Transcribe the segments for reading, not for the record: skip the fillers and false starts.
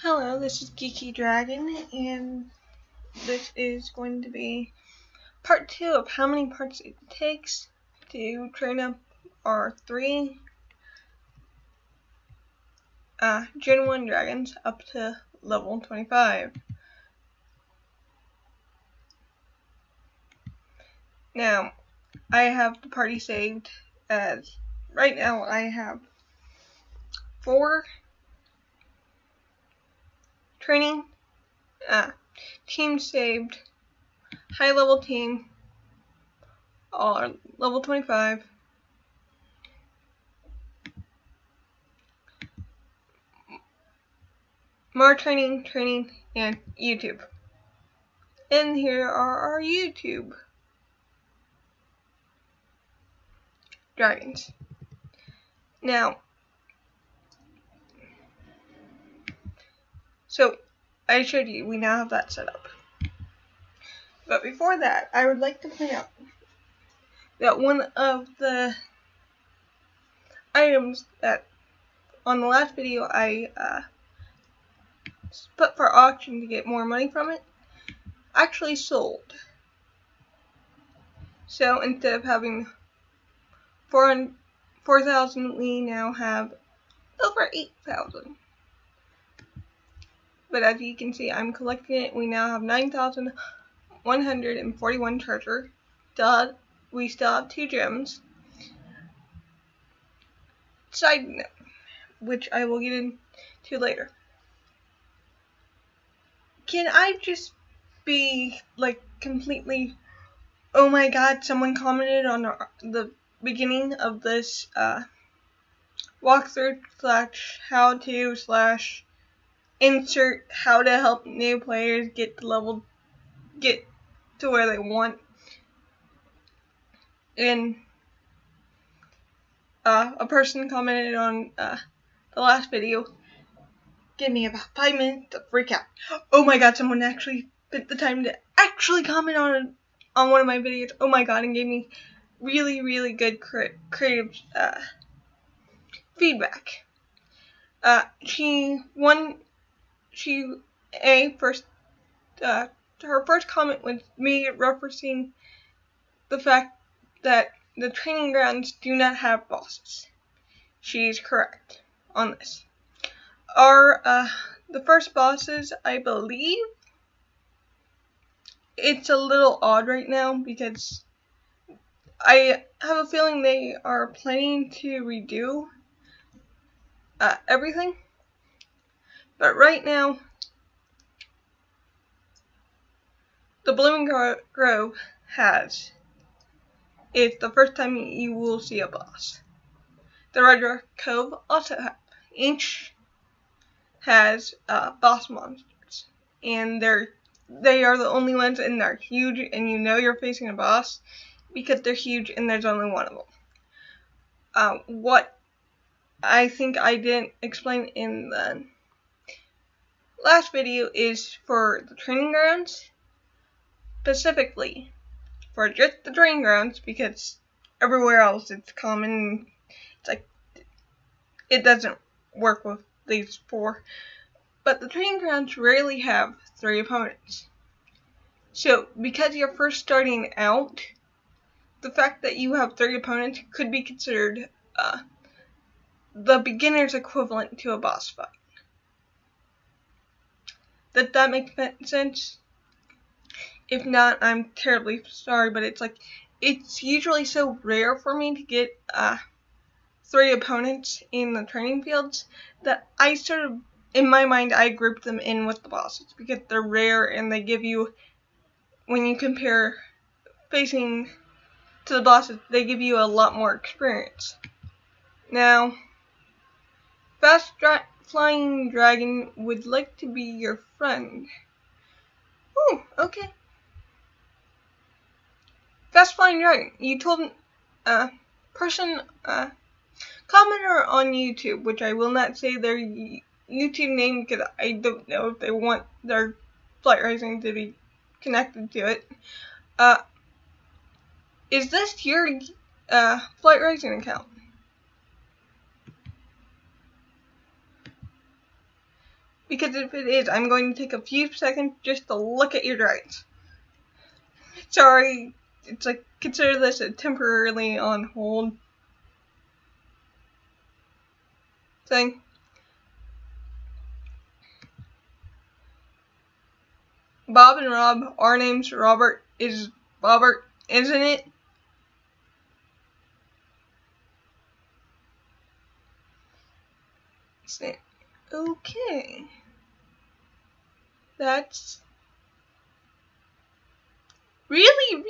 Hello, this is Geeky Dragon, and this is going to be part 2 of how many parts it takes to train up our 3 Gen 1 dragons up to level 25. Now, I have the party saved as, right now I have 4 training teams saved. High level team, all are level 25. More training, and YouTube. And here are our YouTube dragons. Now, so I showed you, we now have that set up. But before that, I would like to point out that one of the items that on the last video I put for auction to get more money from it actually sold. So instead of having 4,000, we now have over 8,000. But as you can see, I'm collecting it. We now have 9,141 treasure. We still have 2 gems. Side note, which I will get into later. Can I just be like completely, oh my god, someone commented on the beginning of this walkthrough / how to / insert how to help new players get to where they want. And a person commented on the last video. Give me about 5 minutes to freak out. Oh my god, someone actually took the time to actually comment on one of my videos. Oh my god, and gave me really good creative feedback. Her first comment was me referencing the fact that the training grounds do not have bosses. She's correct on this. The first bosses, I believe, it's a little odd right now because I have a feeling they are planning to redo everything. But right now, the Blooming Grove is the first time you will see a boss. The Red Rock Cove also each has boss monsters, and they are the only ones, and they're huge, and you know you're facing a boss because they're huge and there's only one of them. What I think I didn't explain in the last video is for the training grounds, specifically for just the training grounds, because everywhere else it's common. It's like it doesn't work with these 4. But the training grounds rarely have 3 opponents. So because you're first starting out, the fact that you have 3 opponents could be considered the beginner's equivalent to a boss fight. Does that make sense? If not, I'm terribly sorry, but it's usually so rare for me to get 3 opponents in the training fields that I sort of, in my mind, I group them in with the bosses because they're rare and they give you, when you compare facing to the bosses, they give you a lot more experience. Now, Fast Flying Dragon would like to be your friend. Ooh, okay. Fast Flying Dragon, you told commenter on YouTube, which I will not say their YouTube name because I don't know if they want their flight racing to be connected to it. Is this your flight racing account? Because if it is, I'm going to take a few seconds just to look at your dragons. Sorry, it's like, consider this a temporarily on hold thing. Bob and Rob, our name's Robert is Robert, isn't it? Okay. That's really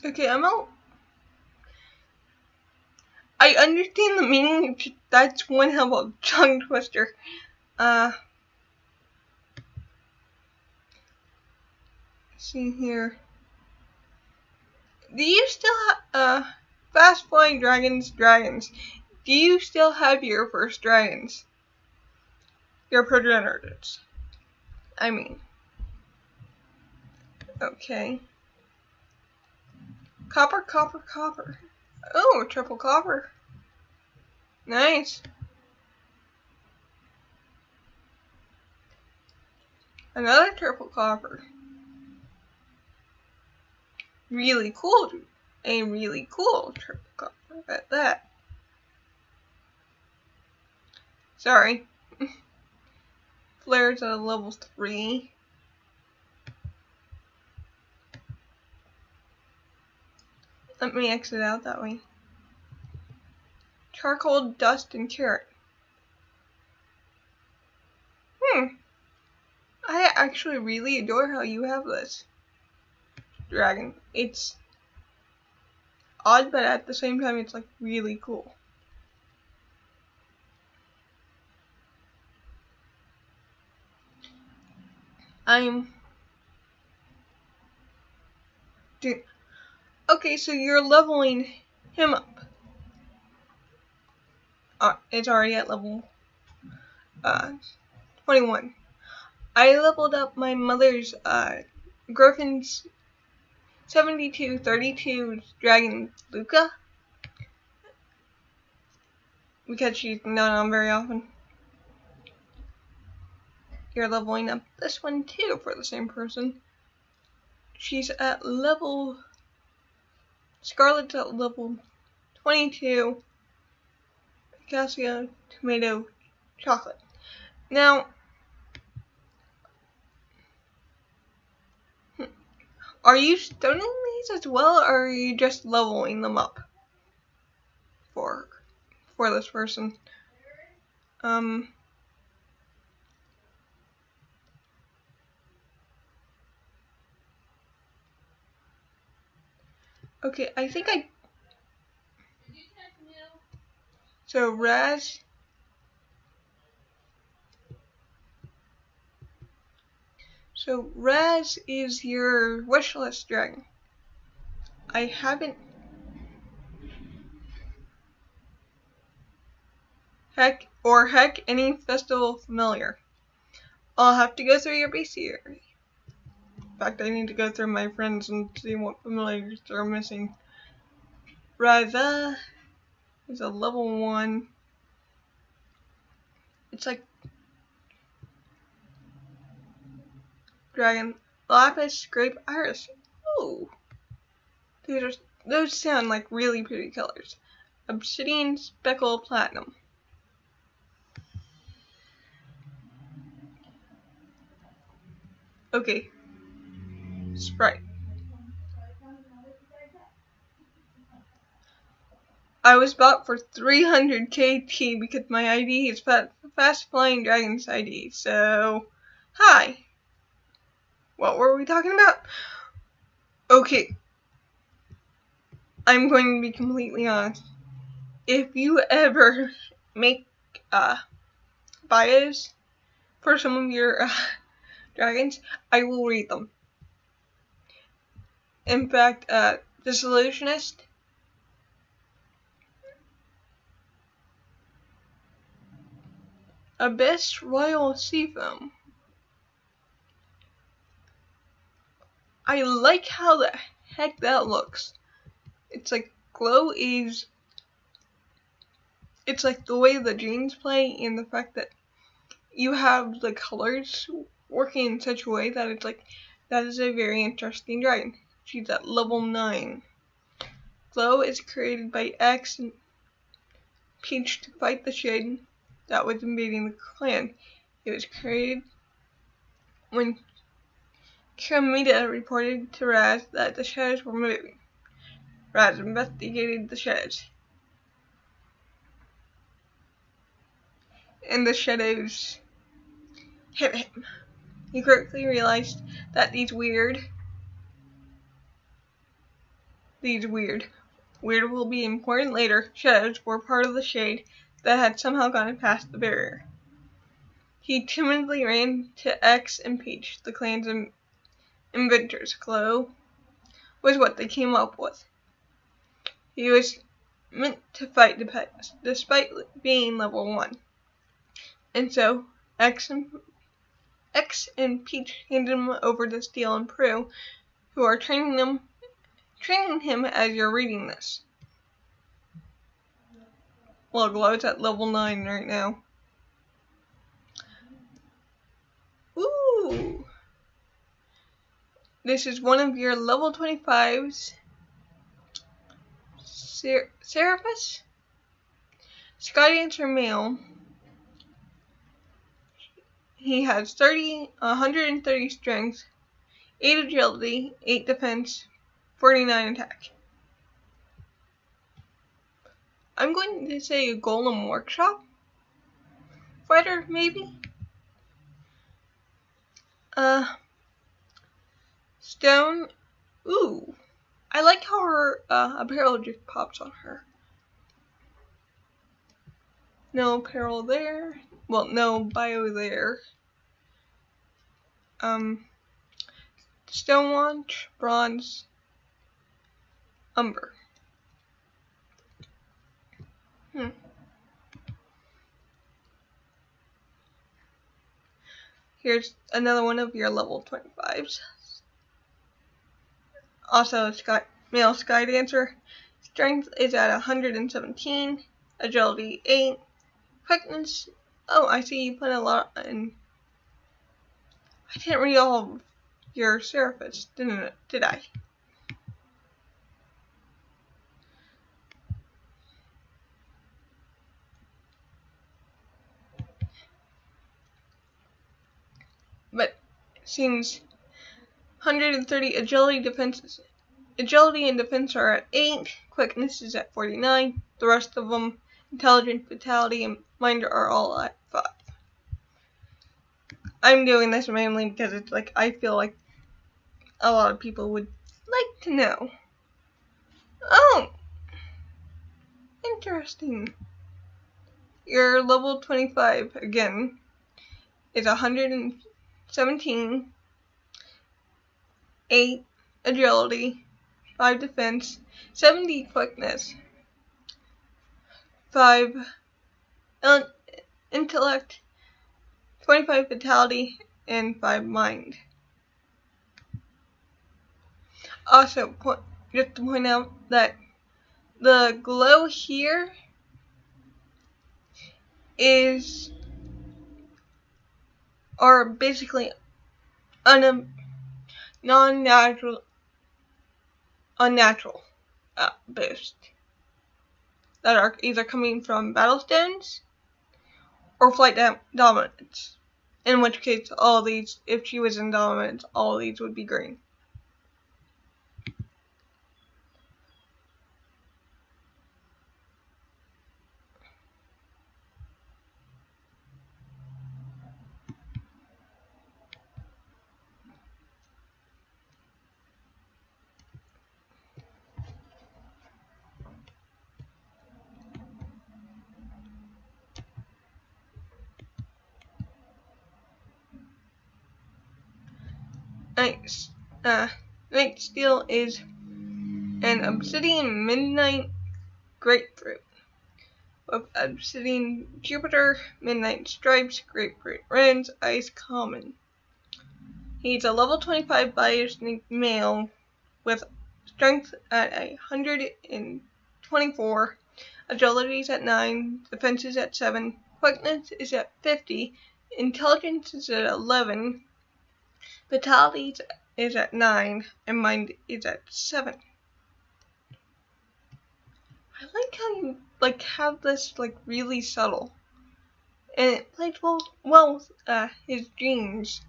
okay. I understand the meaning. That's one hell of a tongue twister. See here. Do you still have fast flying dragons? Do you still have your first dragons? Your progenitors. I mean. Okay. Copper. Oh, triple copper. Nice. Another triple copper. Really cool. A really cool triple copper at that. Sorry. Flare's at level 3. Let me exit out that way. Charcoal, dust, and carrot. I actually really adore how you have this dragon. It's odd, but at the same time, it's like really cool. Okay, so you're leveling him up. It's already at level 21. I leveled up my mother's Griffin's 7232 dragon Luca because she's not on very often. You're leveling up this one too for the same person. She's at level Scarlet's at level 22. Cassia, tomato, chocolate. Now, are you stoning these as well, or are you just leveling them up for this person? Okay, I think so Raz. So Raz is your wishlist dragon. I haven't. Heck, any festival familiar. I'll have to go through your bestiary. In fact, I need to go through my friends and see what familiars are missing. Raza is a level 1. It's like dragon, lapis, grape, iris. Ooh, those sound like really pretty colors. Obsidian, speckle, platinum. Okay. Sprite. I was bought for 300 KT because my ID is Fast Flying Dragon's ID. So, hi. What were we talking about? Okay. I'm going to be completely honest. If you ever make bios for some of your dragons, I will read them. In fact, the Solutionist, Abyss Royal Seafoam. I like how the heck that looks. It's like Glow is it's like the way the genes play and the fact that you have the colors working in such a way that it's like, that is a very interesting dragon. She's at level 9. Glow is created by X and Peach to fight the shade that was invading the clan. It was created when Kamita reported to Raz that the shadows were moving. Raz investigated the shadows, and the shadows hit him. He quickly realized that these weird will be important later, shadows were part of the shade that had somehow gotten past the barrier. He timidly ran to X and Peach, the clan's inventors. Glow was what they came up with. He was meant to fight the pets, despite being level 1. And so, X and Peach handed him over to Steel and Prue, who are training him as you're reading this. Well, Glow's at level 9 right now. Ooh! This is one of your level 25s. Seraphis? Skydancer male. He has 130 strength, 8 agility, 8 defense, 49 attack. I'm going to say a Golem Workshop fighter, maybe? Stone. Ooh. I like how her apparel just pops on her. No apparel there. Well, no bio there. Stone Watch, Bronze, Umber. Here's another one of your level 25s. Also, male Skydancer. Strength is at 117. Agility 8. Quickness. Oh, I see you put a lot in. I didn't read all of your Seraphis, did I? But it seems 130 agility and defense are at 8. Quickness is at 49. The rest of them, intelligence, vitality, and mind are all at 5. I'm doing this mainly because it's like I feel like a lot of people would like to know. Oh, interesting. Your level 25 again is 117, 8 agility, 5 defense, 70 quickness, 5 intellect, 25 vitality, and 5 mind. Also, just to point out that the glow here are basically unnatural boost that are either coming from battle stones or flight dominance. In which case, all these, if she was in dominance, all these would be green. Night Steel is an Obsidian Midnight Grapefruit with Obsidian Jupiter, Midnight Stripes, Grapefruit Reds, Ice Common. He's a level 25 biosneak male with strength at 124, Agility is at 9, defense is at 7, quickness is at 50, intelligence is at 11, vitality is at 9, and mind is at 7. I like how you have this really subtle, and it plays well with his genes.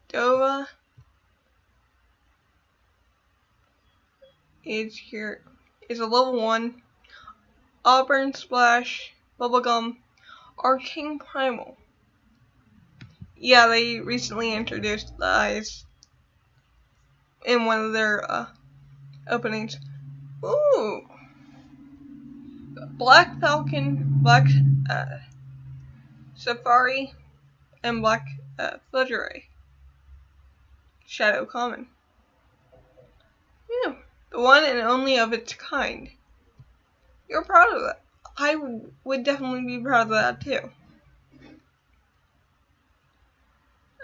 Dora is a level 1, Auburn Splash, Bubblegum, Arcane Primal. Yeah, they recently introduced the eyes in one of their openings. Ooh! Black Falcon, Black Safari, and Black Fledgeray. Shadow Common. Yeah, the one and only of its kind. You're proud of that. I would definitely be proud of that too.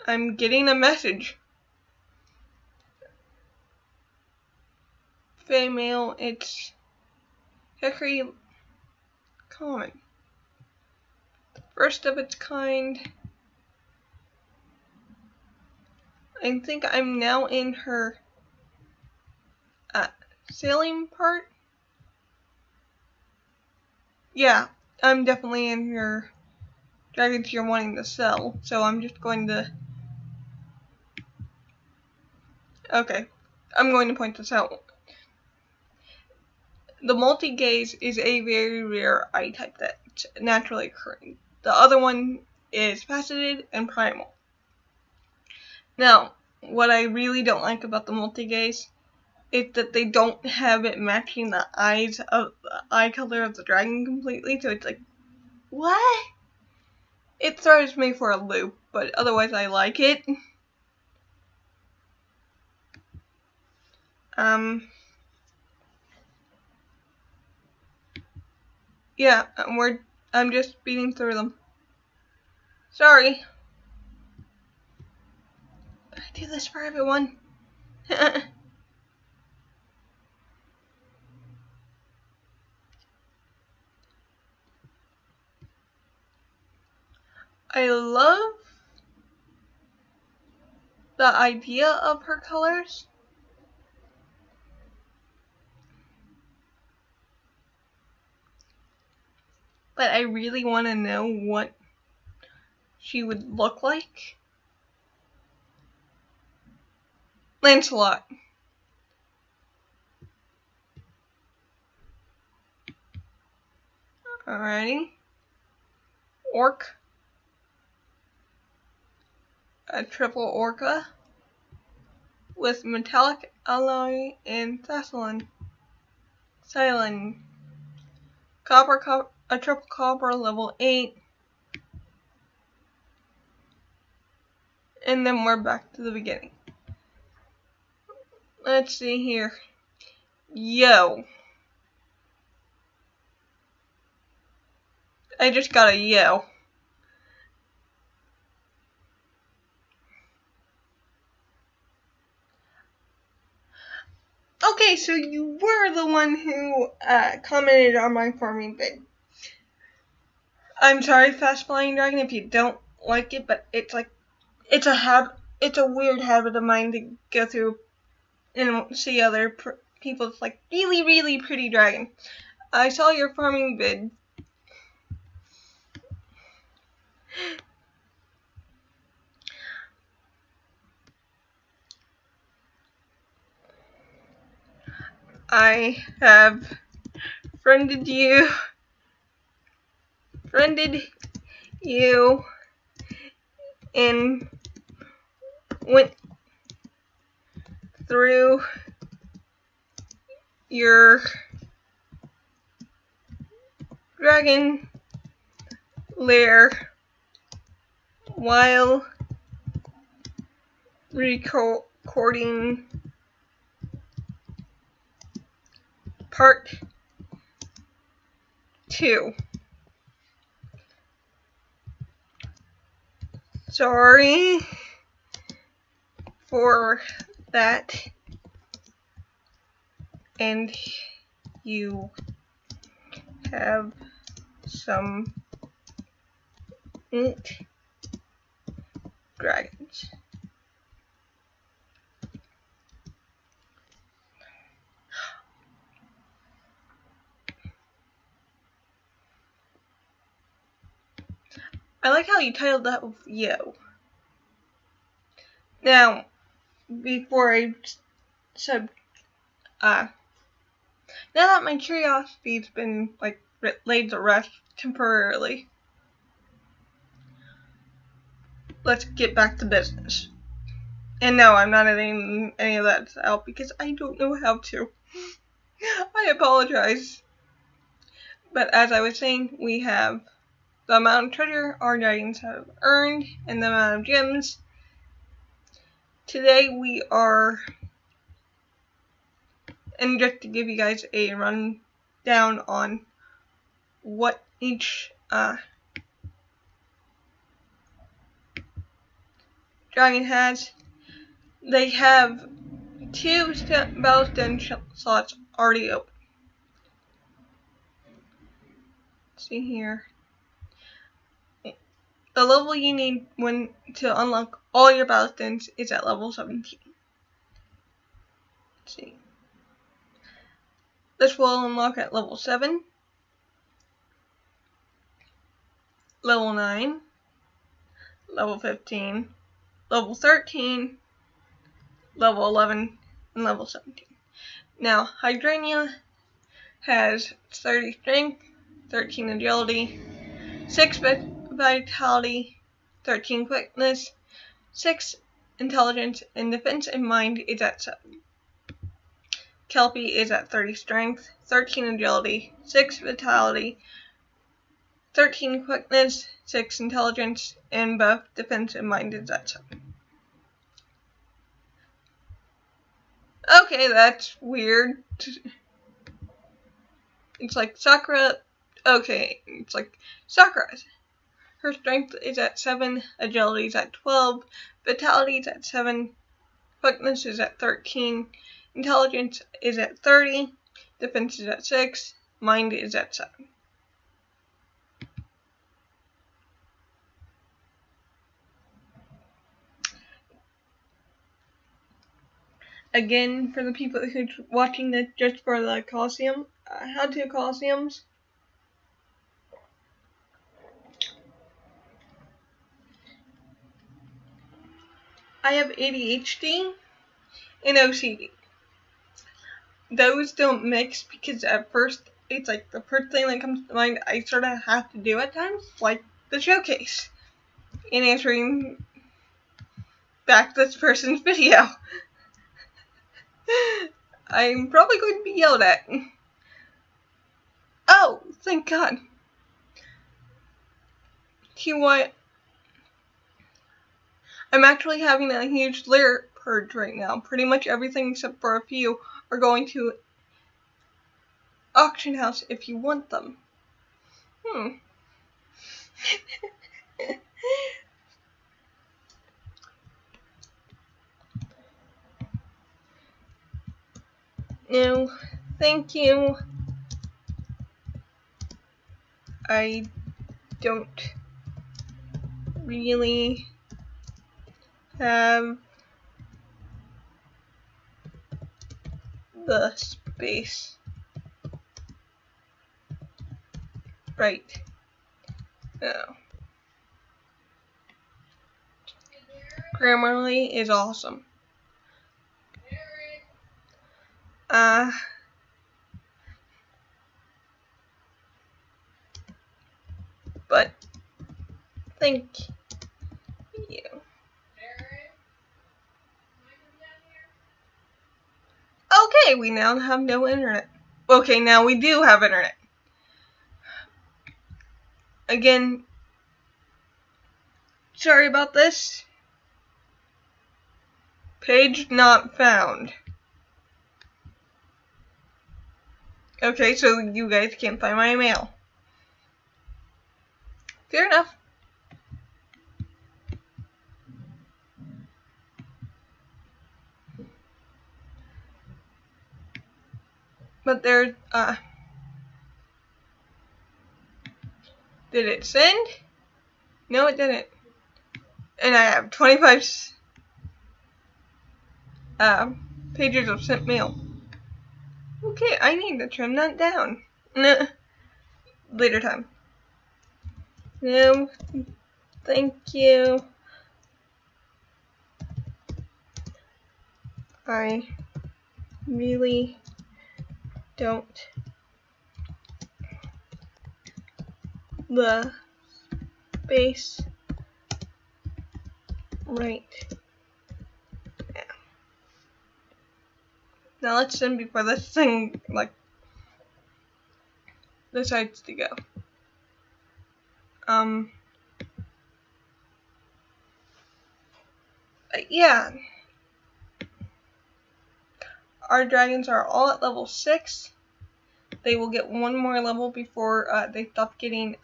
I'm getting a message. Female, it's Hickory Common. First of its kind. I think I'm now in her sailing part. Yeah, I'm definitely in your dragons you're wanting to sell, so I'm just going to... Okay, I'm going to point this out. The multi-gaze is a very rare eye type that's naturally occurring. The other one is faceted and primal. Now, what I really don't like about the multi-gaze is that they don't have it matching the eyes of the eye color of the dragon completely, so it's like, what? It throws me for a loop, but otherwise I like it. Yeah, I'm just speeding through them. Sorry. I do this for everyone. I love the idea of her colors. But I really want to know what she would look like. Lancelot. Alrighty. Orc. A triple orca with metallic alloy and Thassalon. Silent. A triple copper level 8. And then we're back to the beginning. Let's see here. Yo. I just got a yo. Okay, so you were the one who commented on my farming vid. I'm sorry, Fast Flying Dragon, if you don't like it, but it's a weird habit of mine to go through and see other people's really, really pretty dragon. I saw your farming vid. I have friended you and went through your dragon lair while recording part 2. Sorry for that and you have some ant dragons. I like how you titled that with Yo. Now, before I said, now that my curiosity's been, like, laid to rest temporarily, let's get back to business. And no, I'm not editing any of that out because I don't know how to. I apologize. But as I was saying, we have the amount of treasure our dragons have earned and the amount of gems. Today we are, and just to give you guys a rundown on what each dragon has. They have 2 battlestone slots already open. Let's see here. The level you need to unlock all your battlestones is at level 17. Let's see. This will unlock at level 7, level 9, level 15, level 13, level 11, and level 17. Now, Hydrania has 30 strength, 13 agility, 6 vitality, 13 quickness, 6 intelligence, and defense and mind is at 7. Kelpie is at 30 strength, 13 agility, 6 vitality, 13 quickness, 6 intelligence, and both defense and mind is at 7. Okay, that's weird. It's like Sakura. Okay, it's like Sakura's. Her strength is at 7, agility is at 12, vitality is at 7, quickness is at 13, intelligence is at 30, defense is at 6, mind is at 7. Again, for the people who's watching this just for the Coliseum, how to Coliseums. I have ADHD and OCD. Those don't mix because at first, it's like the first thing that comes to mind I sort of have to do at times, like the showcase, in answering back this person's video. I'm probably going to be yelled at. Oh, thank God. I'm actually having a huge lair purge right now. Pretty much everything except for a few are going to auction house if you want them. No, thank you. I don't really have the space right now. Grammarly is awesome. But thank you. Okay, we now have no internet. Okay, now we do have internet. Again, sorry about this. Page not found. Okay, so you guys can't find my email. Fair enough. But there's did it send? No, it didn't. And I have 25 pages of sent mail. Okay, I need to trim that down. No, later time. No, thank you. I really don't. The space right now. Now let's send before this thing decides to go. Yeah. Our dragons are all at level 6. They will get one more level before they stop getting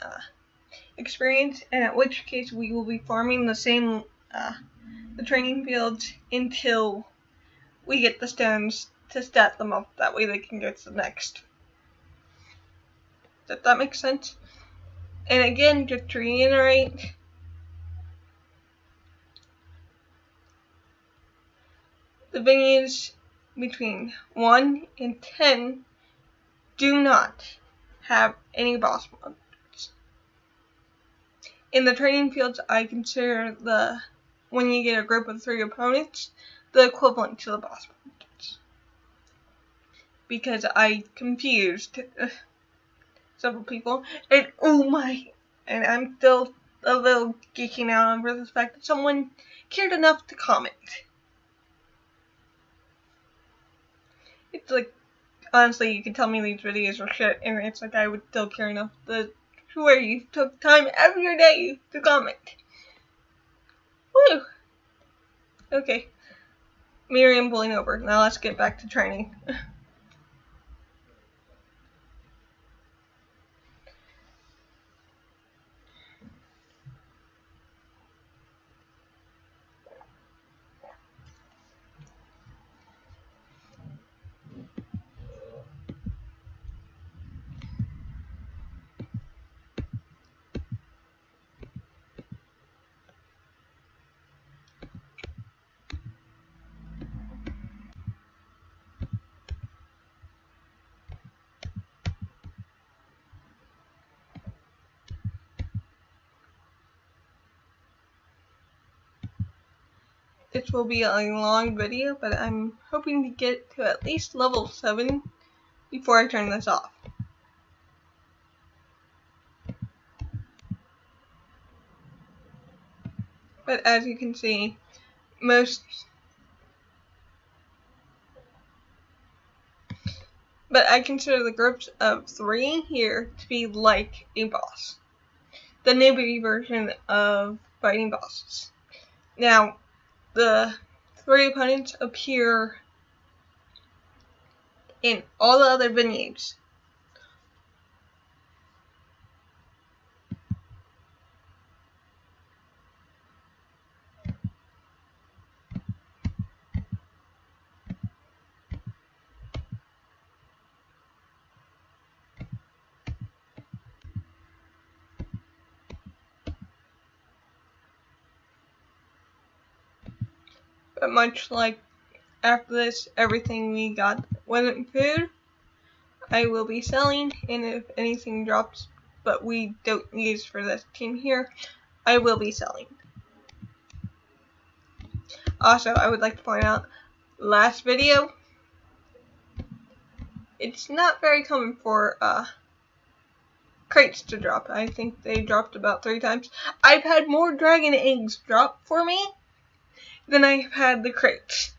experience, and at which case we will be farming the same the training fields until we get the stones to stat them up. That way they can go to the next. Does that make sense? And again, just to reiterate, the vineyards between 1 and 10 do not have any boss mods. In the training fields, I consider when you get a group of 3 opponents, the equivalent to the boss mods. Because I confused several people, and and I'm still a little geeking out over the fact that someone cared enough to comment. It's like, honestly, you could tell me these videos are shit, and it's like I would still care enough to swear you took time out of your day to comment. Woo! Okay. Me rambling over. Now let's get back to training. This will be a long video, but I'm hoping to get to at least level 7 before I turn this off. But as you can see, I consider the groups of 3 here to be like a boss. The newbie version of fighting bosses. Now, the 3 opponents appear in all the other vineyards. But much like after this, everything we got wasn't food, I will be selling, and if anything drops but we don't use for this team here, I will be selling. Also, I would like to point out, last video, it's not very common for crates to drop. I think they dropped about 3 times. I've had more dragon eggs drop for me than I've had the crates.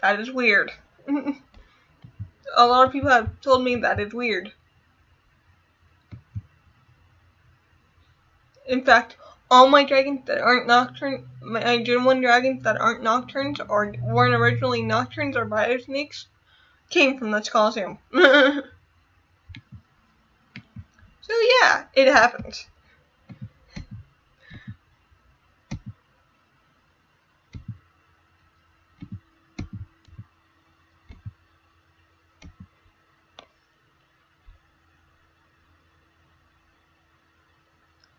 That is weird. A lot of people have told me that is weird. In fact, all my dragons that aren't nocturne, my Gen 1 dragons that aren't nocturnes or weren't originally nocturnes or biosneaks, came from this Coliseum. So yeah, it happens.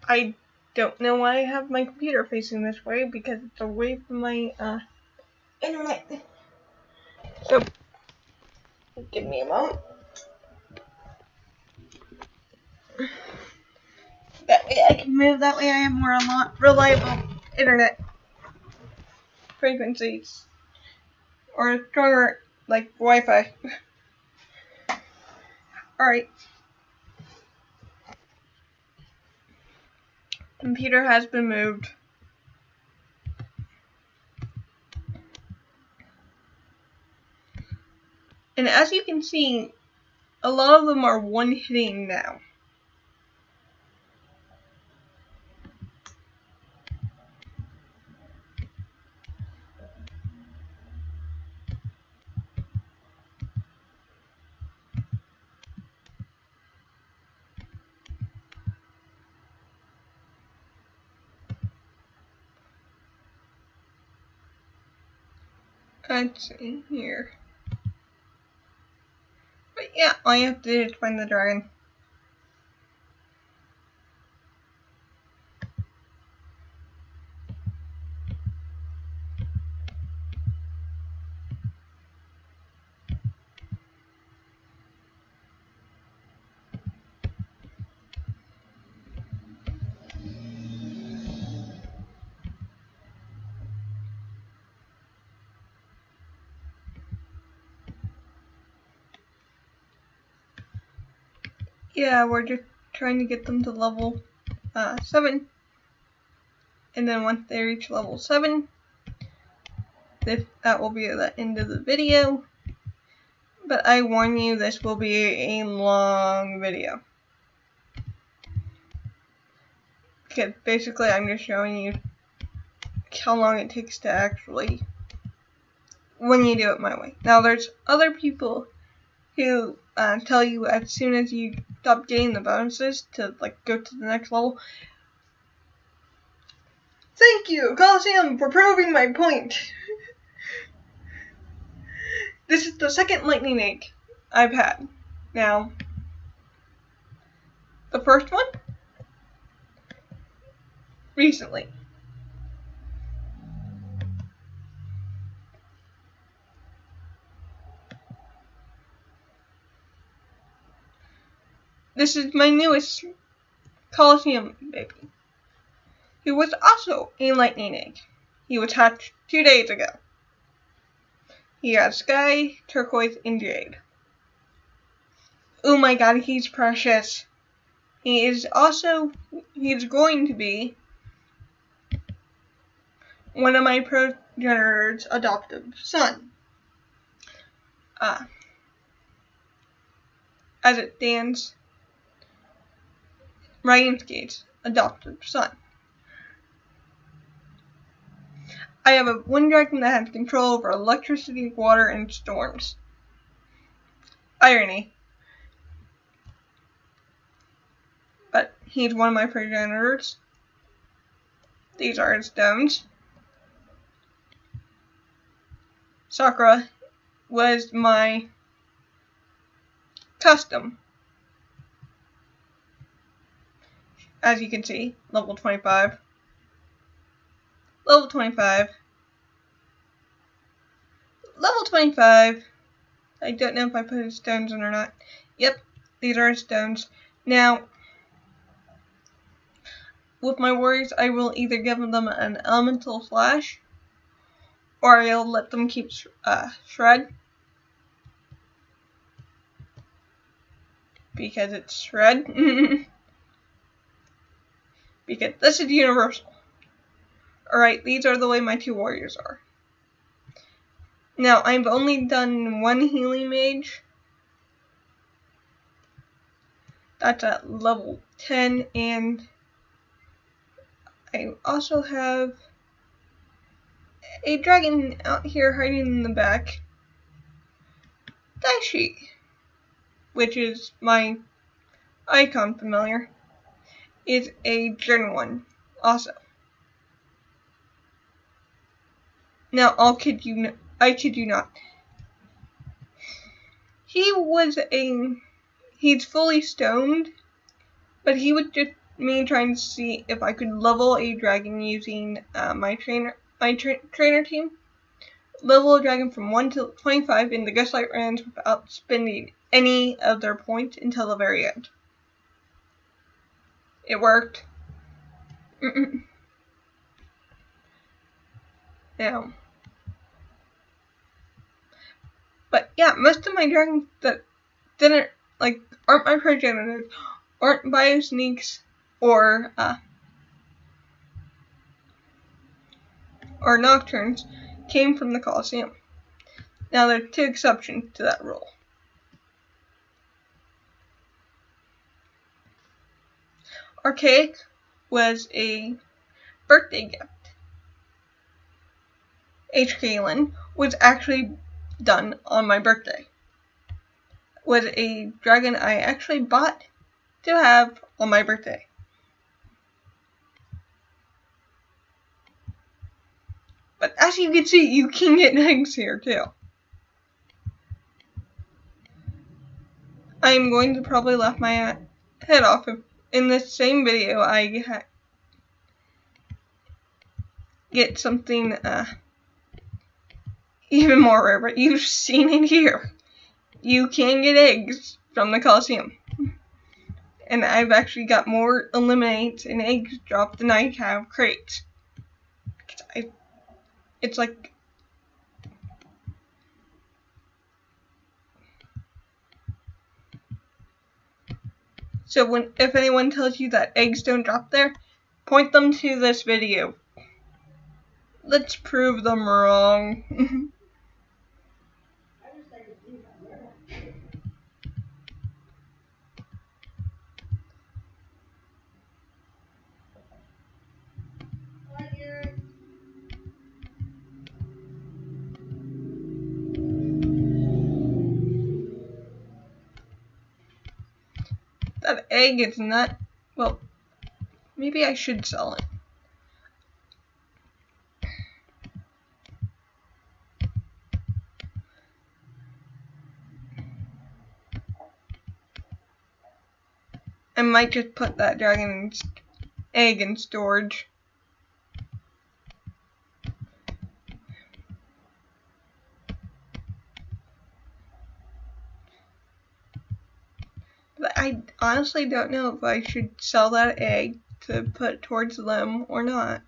I don't know why I have my computer facing this way, because it's away from my internet. So, give me a moment. That way I can move, that way I have more reliable internet frequencies. Or stronger, like, Wi-Fi. Alright. Computer has been moved. And as you can see, a lot of them are one-hitting now. Let's see here. But yeah, all you have to do is find the dragon. Yeah, we're just trying to get them to level 7. And then once they reach level 7, that will be the end of the video. But I warn you, this will be a long video. Because basically I'm just showing you how long it takes to actually, when you do it my way. Now there's other people who tell you as soon as you stop getting the bonuses to like go to the next level. Thank you, Coliseum, for proving my point. This is the second lightning egg I've had. Now, the first one, recently. This is my newest Coliseum baby, who was also a lightning egg. He was hatched 2 days ago. He has sky, turquoise, and jade. Oh my god, he's precious. He is going to be one of my progenitor's adoptive son. As it stands, Ryan's adoptive son. I have a wind dragon that has control over electricity, water, and storms. Irony. But he's one of my progenitors. These are his stones. Sakura was my custom. As you can see, level 25. Level 25. Level 25. I don't know if I put his stones in or not. Yep, these are his stones. Now, with my warriors, I will either give them an elemental slash, or I'll let them keep shred. Because it's shred. Because this is universal. Alright, these are the way my 2 warriors are. Now, I've only done 1 healing mage. That's at level 10, and I also have a dragon out here hiding in the back. Daishi, which is my icon familiar, is a Gen 1 also. Now, I kid you not. He's fully stoned, but he was just me trying to see if I could level a dragon using my trainer team. Level a dragon from 1 to 25 in the Ghostlight rounds without spending any of their points until the very end. It worked. Yeah. But yeah, most of my dragons that didn't aren't my progenitors, aren't biosneaks or nocturnes, came from the Coliseum. Now there are 2 exceptions to that rule. Archaic was a birthday gift. H. was actually done on my birthday. Was a dragon I actually bought to have on my birthday. But as you can see, you can get eggs here too. I'm going to probably laugh my head off if in this same video I get something even more rare, but you've seen it here. You can get eggs from the Coliseum. And I've actually got more eliminates and eggs dropped than I have crates. It's like... So if anyone tells you that eggs don't drop there, point them to this video. Let's prove them wrong. That egg is not... Well, maybe I should sell it. I might just put that dragon's egg in storage. But I honestly don't know if I should sell that egg to put towards them or not.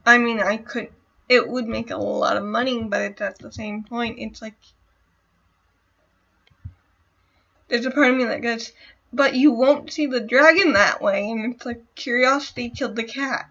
I mean, I could. It would make a lot of money, but it's at the same point, it's like... There's a part of me that goes, but you won't see the dragon that way, and it's like curiosity killed the cat.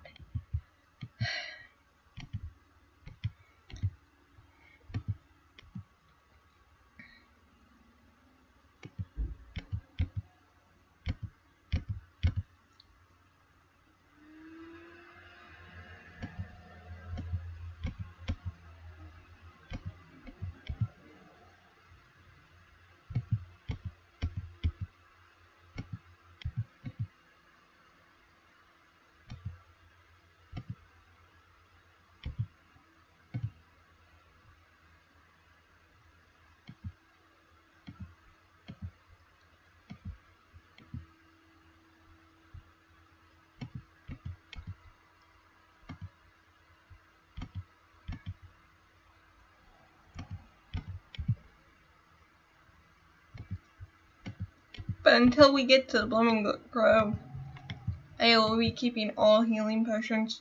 But until we get to the Blooming Grove, I will be keeping all healing potions.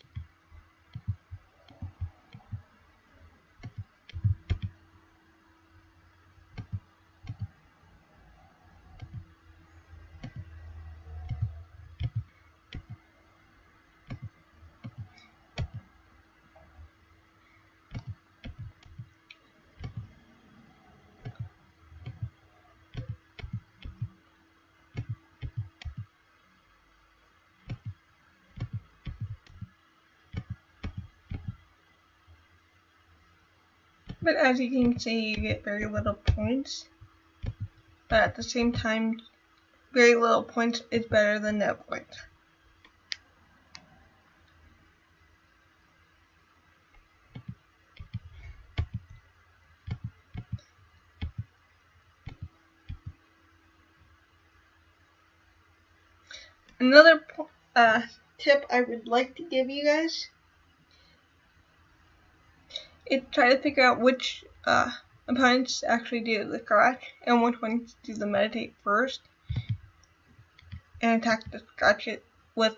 But as you can see, you get very little points. But at the same time, very little points is better than no points. Another tip I would like to give you guys is try to figure out which opponents actually do the scratch and which ones do the meditate first, and attack the scratches with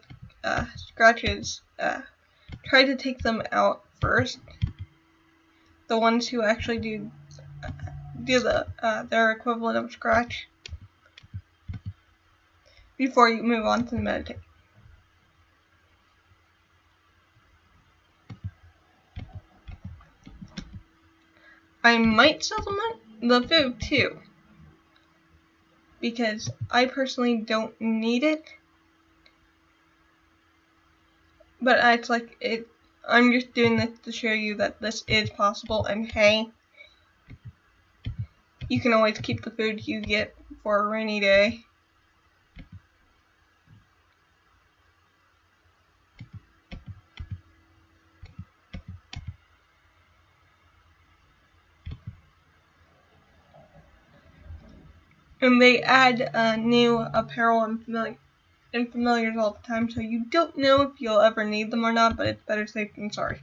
scratches. Try to take them out first. The ones who actually do their equivalent of scratch before you move on to the meditate. I might supplement the food too, because I personally don't need it. But it's like I'm just doing this to show you that this is possible, and hey, you can always keep the food you get for a rainy day. And they add new apparel and familiars all the time, so you don't know if you'll ever need them or not, but it's better safe than sorry.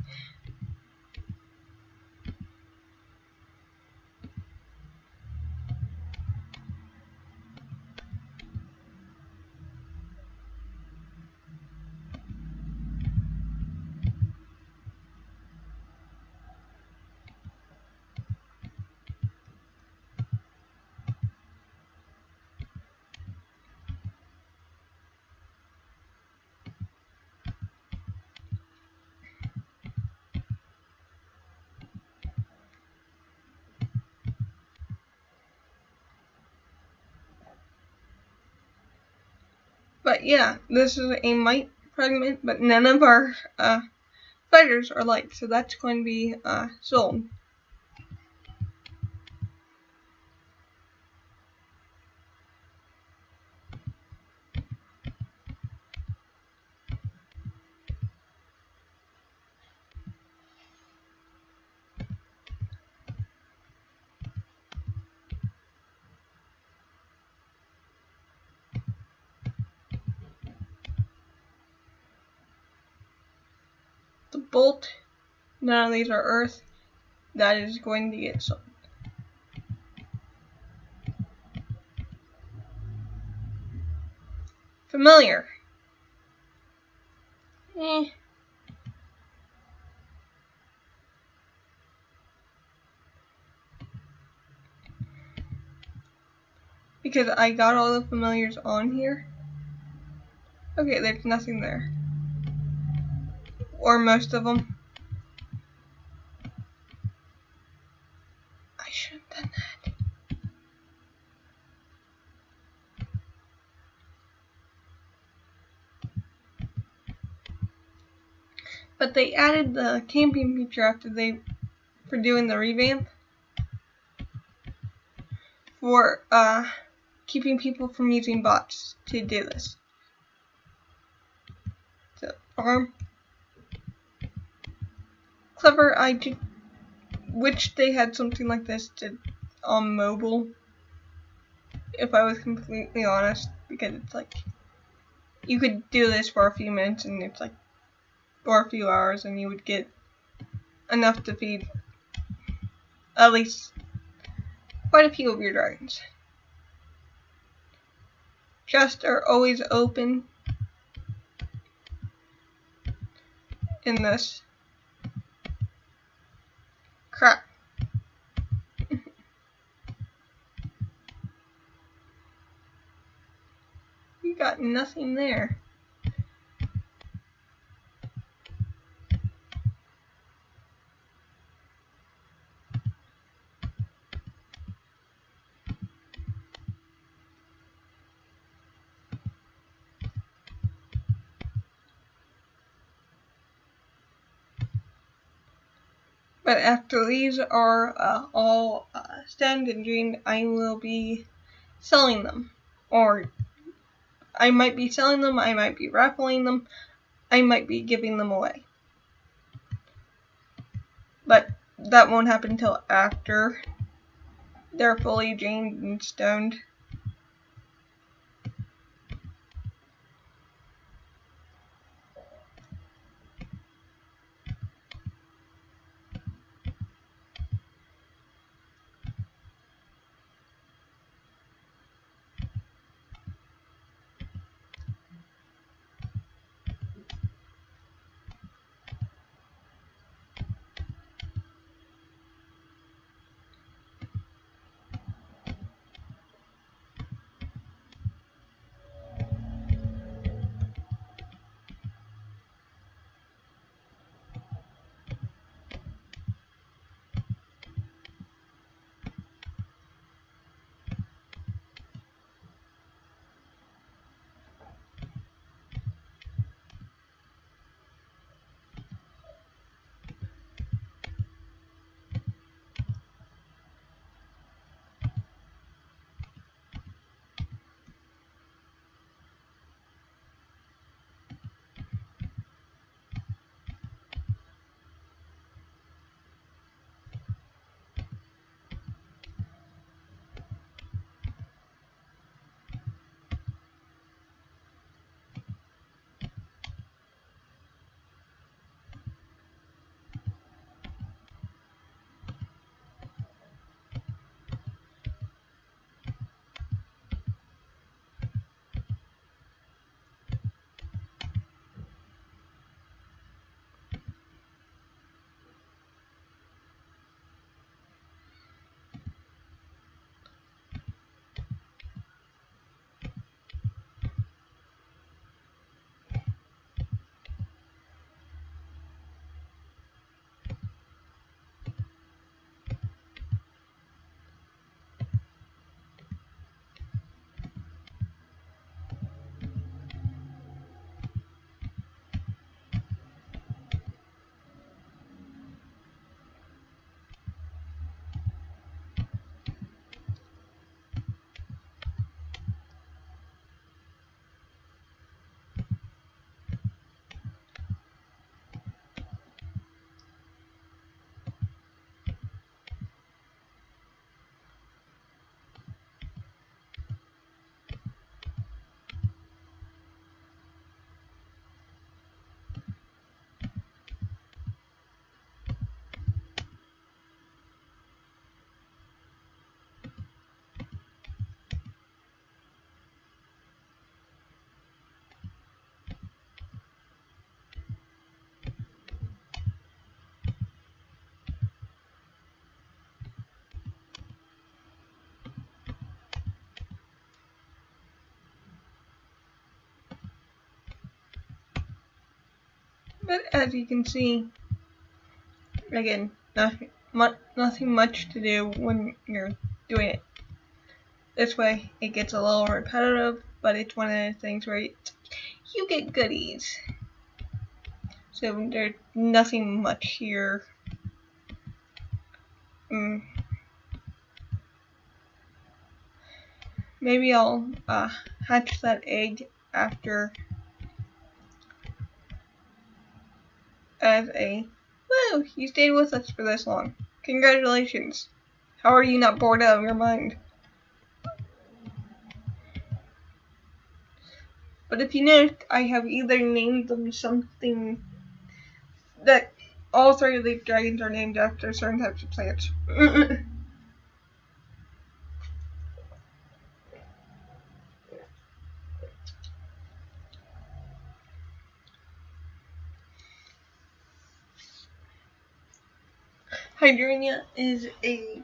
But yeah, this is a mite fragment, but none of our fighters are light, so that's going to be sold. The bolt, none of these are earth, that is going to get sold. Familiar. Because I got all the familiars on here. Okay, there's nothing there. Or most of them. I should have done that. But they added the camping feature for doing the revamp. For keeping people from using bots to do this. So, farm. Clever, I just wish they had something like this on mobile, if I was completely honest, because it's like, you could do this for a few minutes and it's like, or a few hours, and you would get enough to feed at least quite a few of your dragons. Chests are always open in this. Crap. You got nothing there. But after these are all stemmed and dreamed, I will be selling them. Or I might be selling them, I might be raffling them, I might be giving them away. But that won't happen until after they're fully dreamed and stoned. But as you can see, again, nothing much to do when you're doing it this way. It gets a little repetitive, but it's one of the things where you get goodies. So there's nothing much here. Maybe I'll hatch that egg after as a, woo, you stayed with us for this long. Congratulations. How are you not bored out of your mind? But if you notice, I have either named them something that all three of these dragons are named after certain types of plants. Hydrangea is a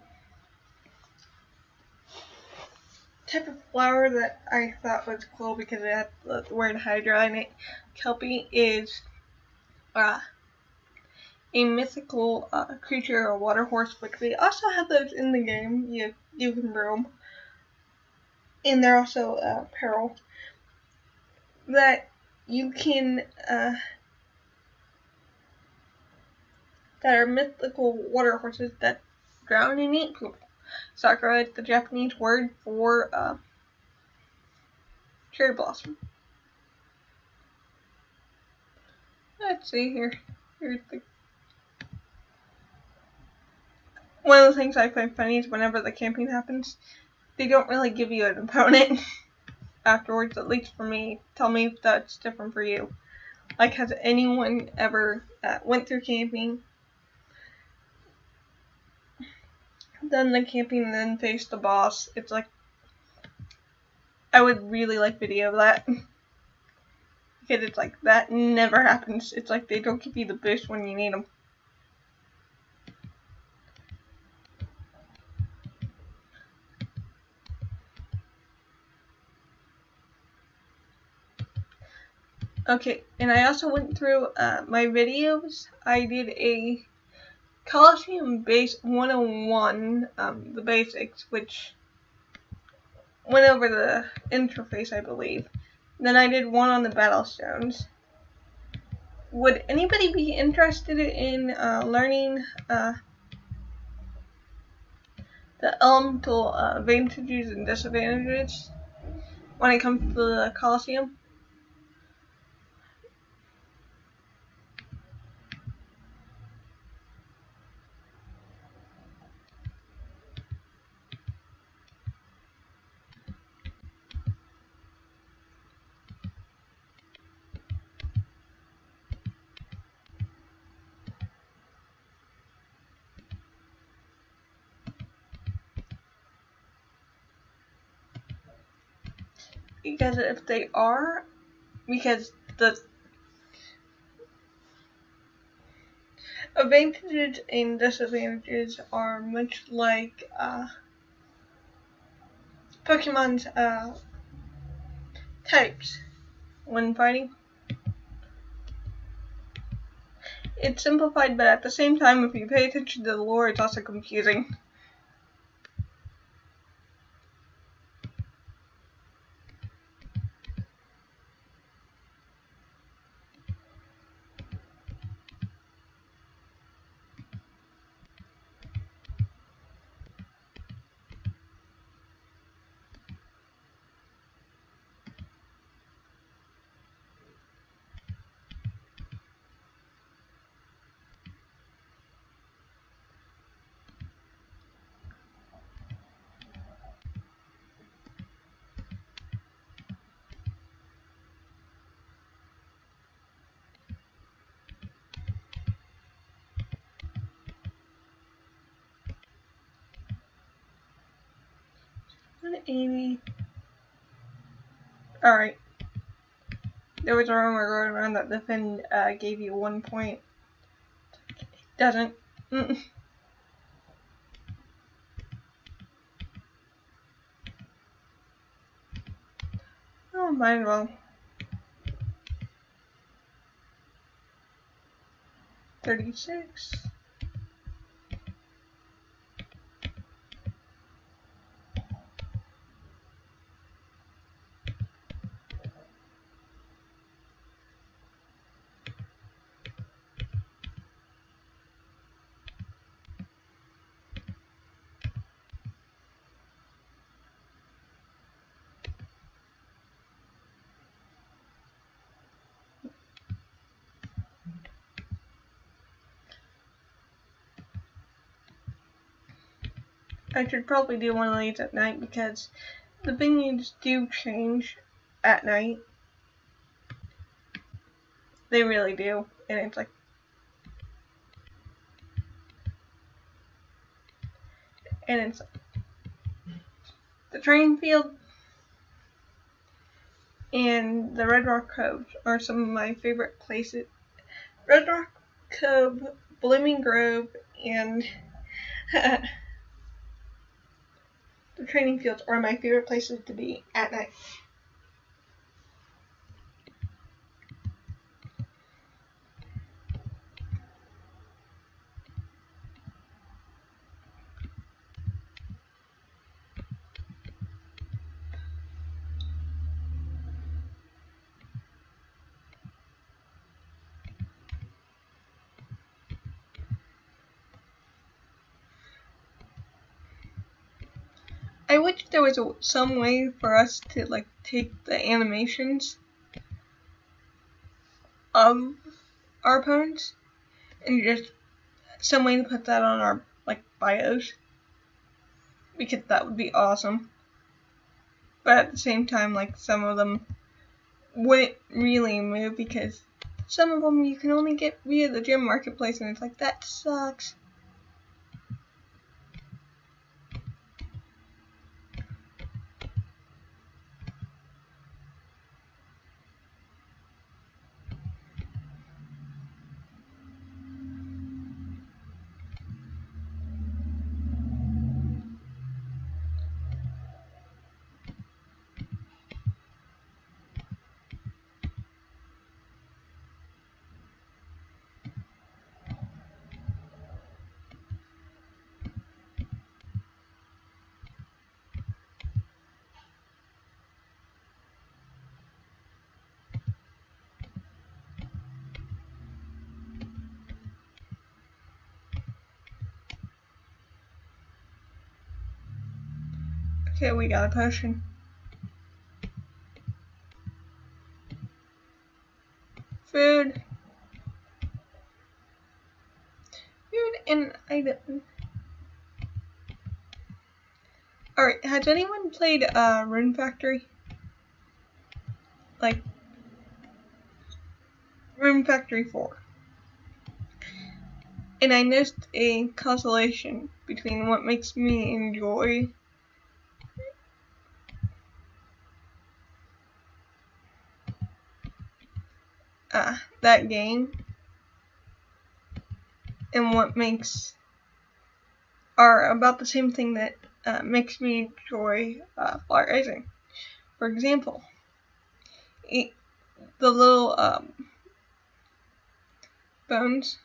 type of flower that I thought was cool because it had the word Hydra in it. Kelpie is a mythical creature, a water horse, which we also have those in the game. You can brew them. And they're also peril. That you can that are mythical water horses that drown and eat people. Sakura is the Japanese word for cherry blossom. Let's see here. Here's the. One of the things I find funny is whenever the camping happens, they don't really give you an opponent afterwards, at least for me. Tell me if that's different for you. Like, has anyone ever went through camping, done the camping, and then faced the boss? It's like, I would really like video of that. Because it's like, that never happens. It's like they don't give you the boost when you need them. Okay, and I also went through my videos. I did a Coliseum base 101, the basics, which went over the interface, I believe. Then I did one on the battlestones. Would anybody be interested in learning the elemental advantages and disadvantages when it comes to the Coliseum? Because if they are, because the advantages and disadvantages are much like Pokemon's types when fighting. It's simplified, but at the same time, if you pay attention to the lore, it's also confusing. $180. Alright. There was a rumor going around that the fin gave you 1 point. It doesn't. Oh, might as well. 36. I should probably do one of these at night because the venues do change at night. They really do. And it's like, the training field and the Red Rock Cove are some of my favorite places. Red Rock Cove, Blooming Grove, and the training fields are my favorite places to be at night. I wish there was some way for us to like take the animations of our opponents and just some way to put that on our like bios, because that would be awesome. But at the same time, like some of them wouldn't really move because some of them you can only get via the gym marketplace, and it's like, that sucks. Okay, we got a potion. Food. Food and item. Alright, has anyone played Rune Factory? Like Rune Factory 4. And I noticed a correlation between what makes me enjoy that game and what makes are about the same thing that makes me enjoy fly racing. For example, the little bones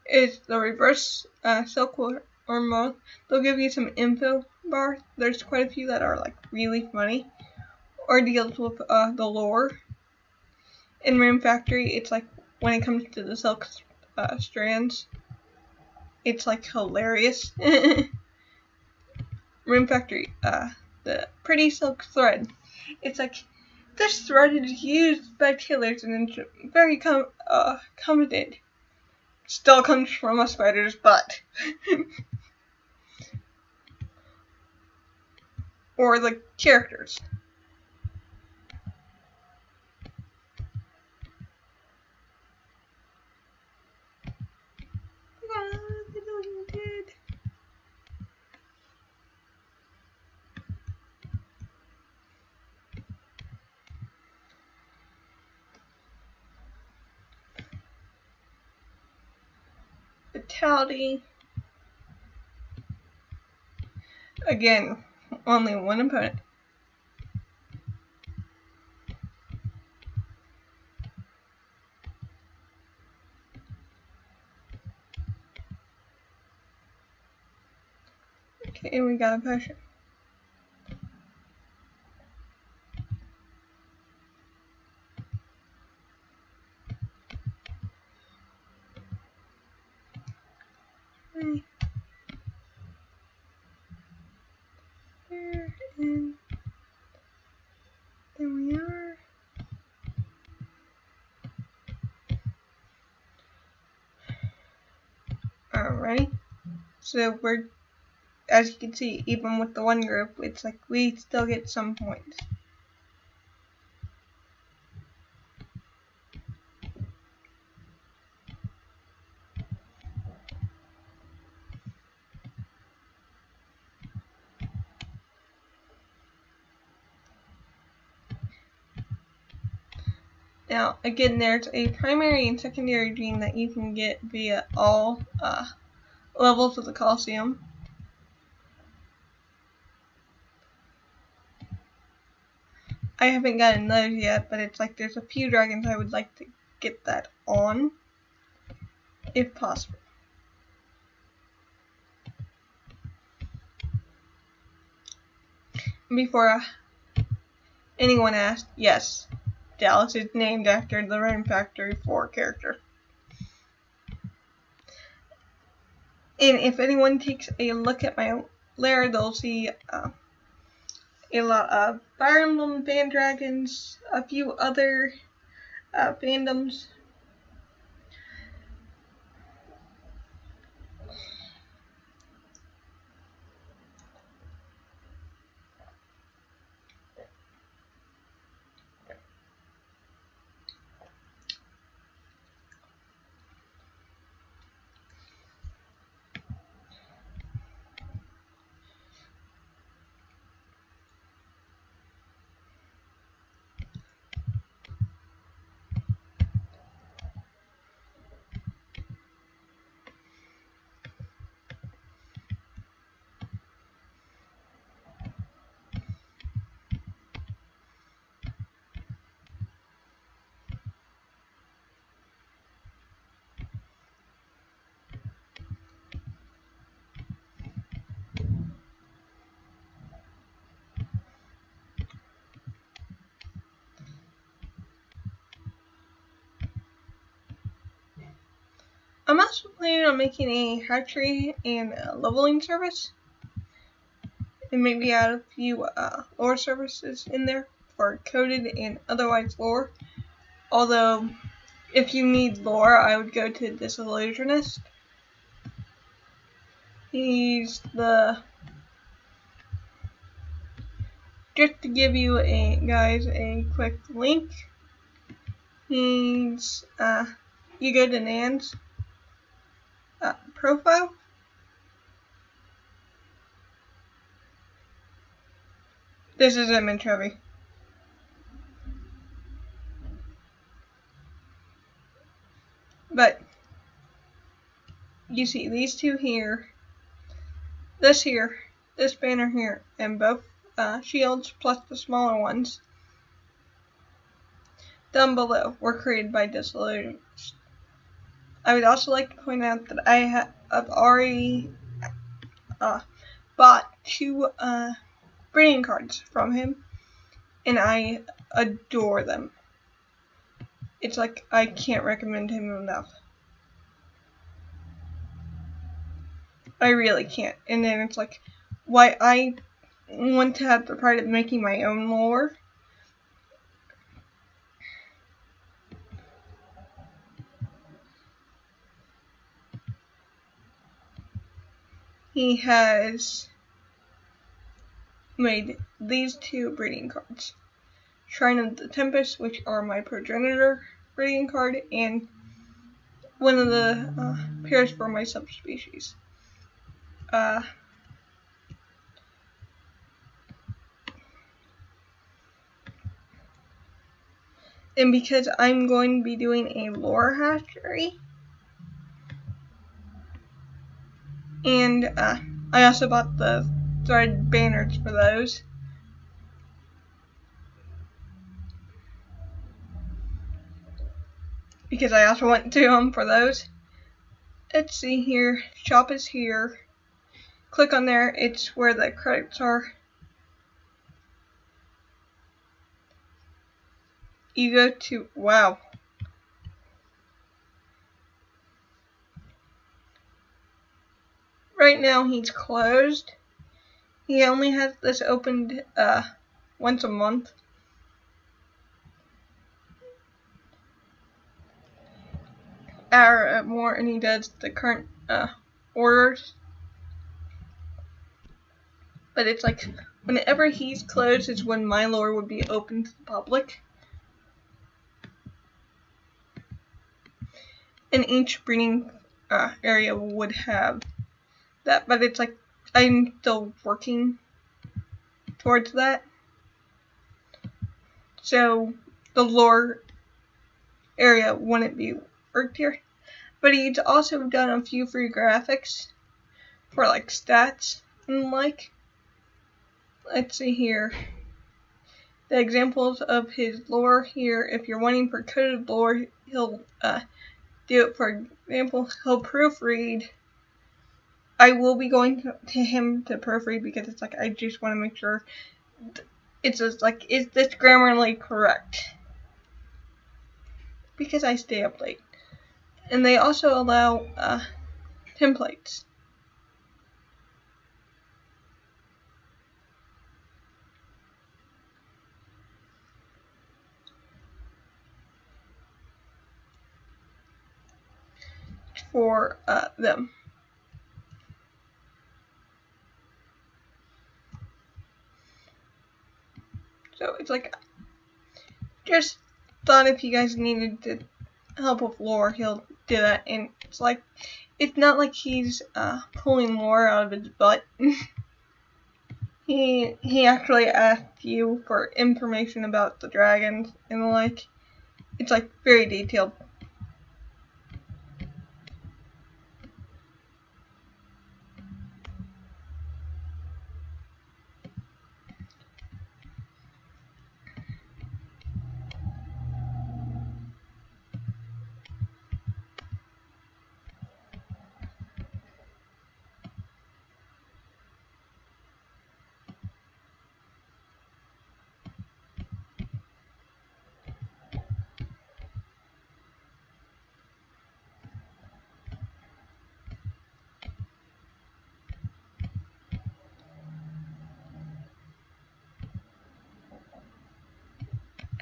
is the reverse silk or moth. They'll give you some info bar. There's quite a few that are like really funny or deals with the lore. In Rune Factory, it's like when it comes to the silk strands, it's like hilarious. Rune Factory, the pretty silk thread. It's like, this thread is used by tailors and it's very coveted. Still comes from a spider's butt. Or the characters. Vitality. Again, only one opponent. Okay, we got a potion. There, and there we are. Alrighty. So we're, as you can see, even with the one group, it's like we still get some points. Now, again, there's a primary and secondary gene that you can get via all levels of the Coliseum. I haven't gotten those yet, but it's like there's a few dragons I would like to get that on, if possible. Before anyone asked, yes, Dallas is named after the Rune Factory 4 character. And if anyone takes a look at my lair, they'll see a lot of Fire Emblem Band Dragons, a few other fandoms. I'm also planning on making a hatchery and leveling service, and maybe add a few lore services in there for coded and otherwise lore. Although, if you need lore, I would go to Disillusionist. He's the, just to give you guys a quick link, he's you go to Nan's profile. This is him in Chubby. But you see these two here, this banner here, and both shields plus the smaller ones down below were created by Disillusionist. I would also like to point out that I have already bought 2 breeding cards from him, and I adore them. It's like I can't recommend him enough. I really can't. And then it's like why I want to have the pride of making my own lore. He has made these 2 breeding cards. Shrine of the Tempest, which are my progenitor breeding card, and one of the pairs for my subspecies. And because I'm going to be doing a lore hatchery, and I also bought the thread banners for those. Because I also went to them for those. Let's see here. Shop is here. click on there, it's where the credits are. You go to, wow. Right now he's closed. He only has this opened once a month. Or more, and he does the current orders. But it's like whenever he's closed is when my lore would be open to the public. And each breeding area would have that, but it's like I'm still working towards that. So the lore area wouldn't be worked here. But he's also done a few free graphics for like stats and like. Let's see here. The examples of his lore here. If you're wanting for coded lore, he'll do it. For example, he'll proofread. I will be going to him to proofread because it's like I just want to make sure it's just like, is this grammarly correct? Because I stay up late. And they also allow templates. For them. So it's like, just thought if you guys needed to help with lore, he'll do that. And it's like, it's not like he's pulling lore out of his butt. he actually asked you for information about the dragons and like, it's like very detailed.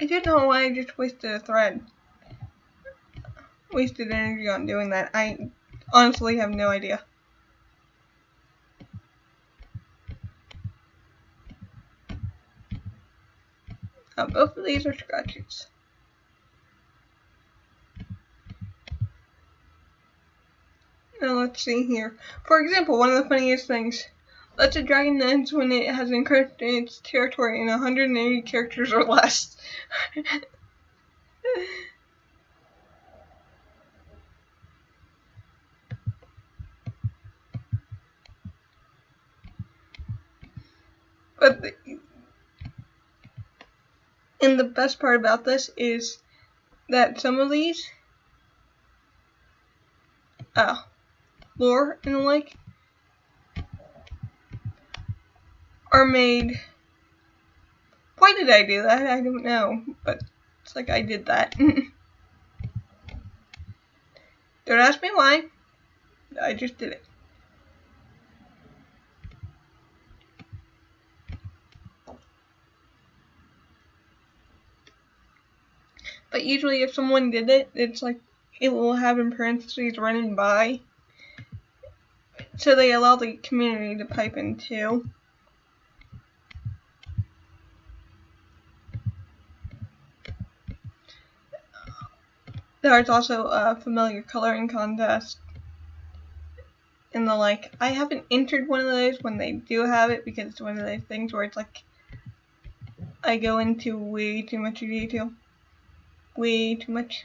I don't know why I just wasted a thread. Wasted energy on doing that. I honestly have no idea. Both of these are scratches. Now let's see here. For example, one of the funniest things. Lets a dragon ends when it has encroached its territory in 180 characters or less. But and the best part about this is that some of these lore and the like are made. Why did I do that? I don't know, but it's like I did that. Don't ask me why. I just did it. But usually if someone did it, it's like it will have in parentheses running by. So they allow the community to pipe in too. There's also a familiar coloring contest and the like. I haven't entered one of those when they do have it because it's one of those things where it's like I go into way too much detail. Way too much.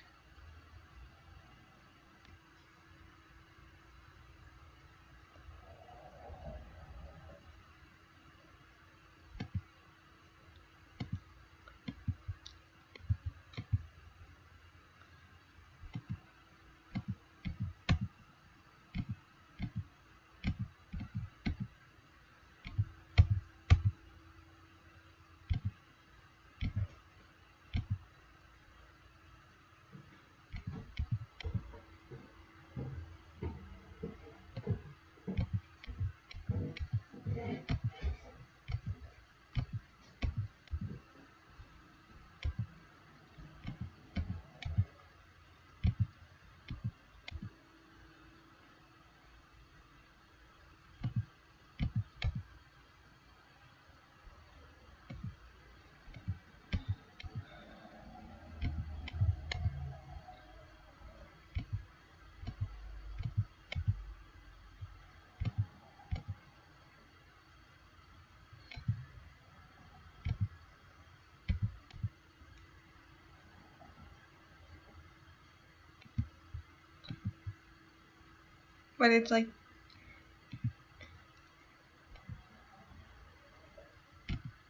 But it's like,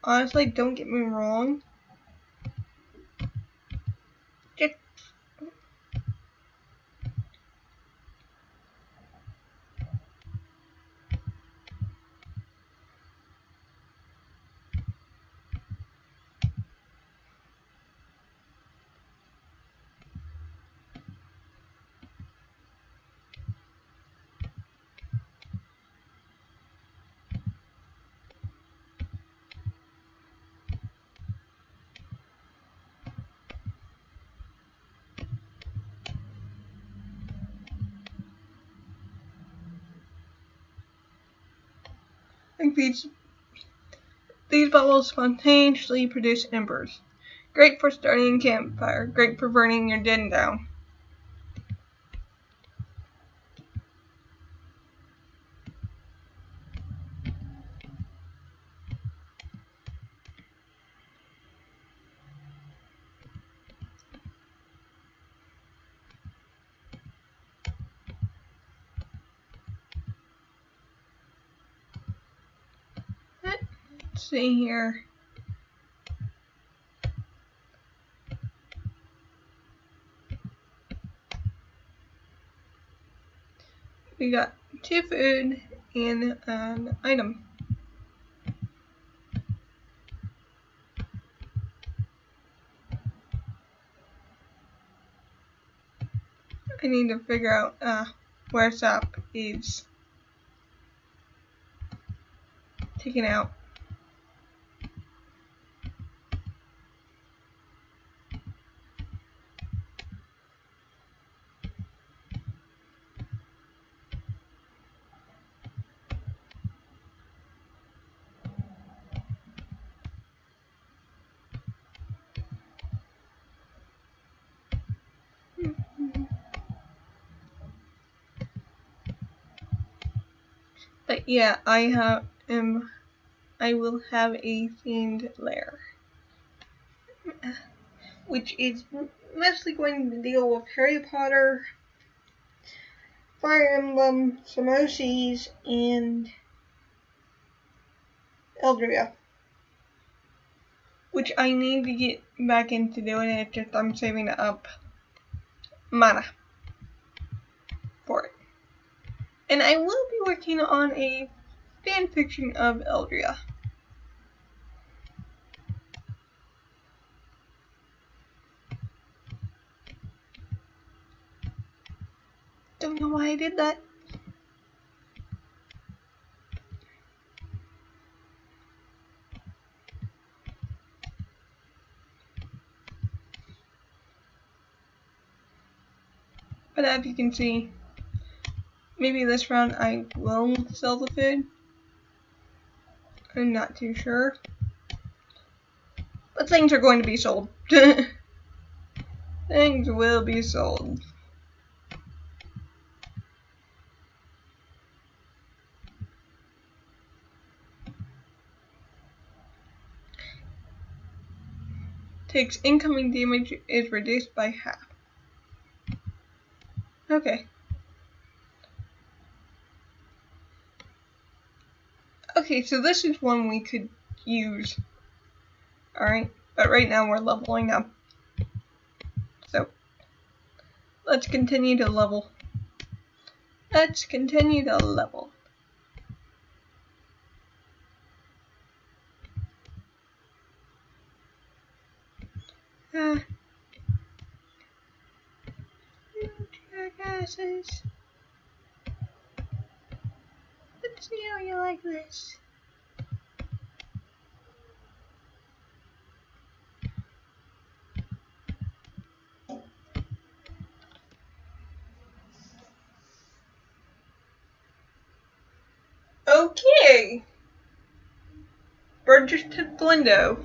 honestly, don't get me wrong. Just like these bubbles spontaneously produce embers. Great for starting a campfire. Great for burning your den down. Let's see here. We got 2 food and an item. I need to figure out where sap is taken out. But yeah, I will have a themed lair, which is mostly going to deal with Harry Potter, Fire Emblem, some OCs, and Eldria, which I need to get back into doing. It's just I'm saving up mana for it. And I will be working on a fanfiction of Eldria. Don't know why I did that. But as you can see, maybe this round I will sell the food. I'm not too sure. But things are going to be sold. Things will be sold. Takes incoming damage is reduced by half. Okay. Okay, so this is one we could use. Alright, but right now we're leveling up. So, let's continue to level. Let's continue to level. Jackasses. Let's see how you like this. Okay. Bird just took the window.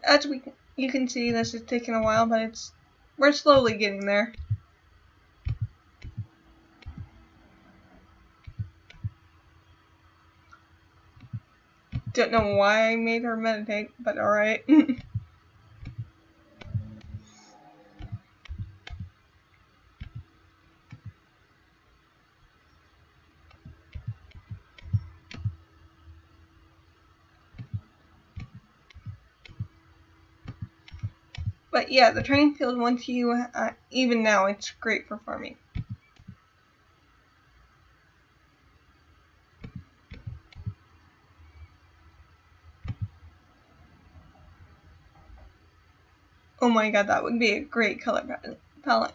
as you can see, this is taking a while, but we're slowly getting there. Don't know why I made her meditate, but alright. But yeah, the training field, once you, even now, it's great for farming. Oh my god, that would be a great color palette.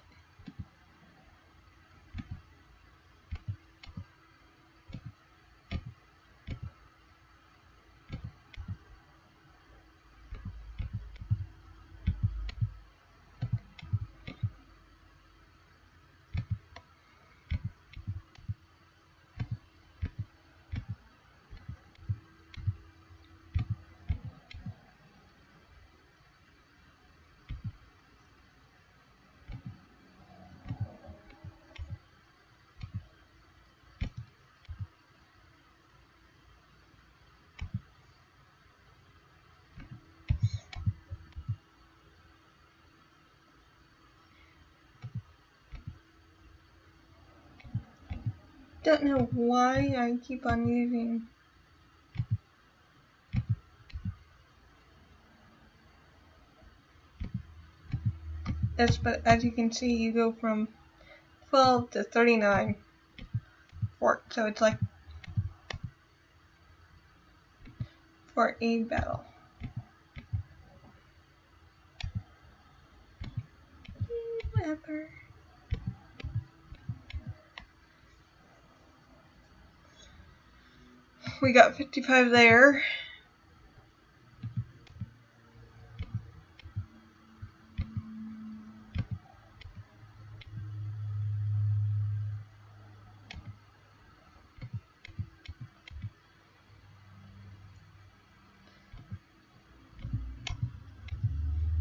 Don't know why I keep on using this, but as you can see, you go from 12 to 39 for it, so it's like for a battle. Whatever. We got 55 there.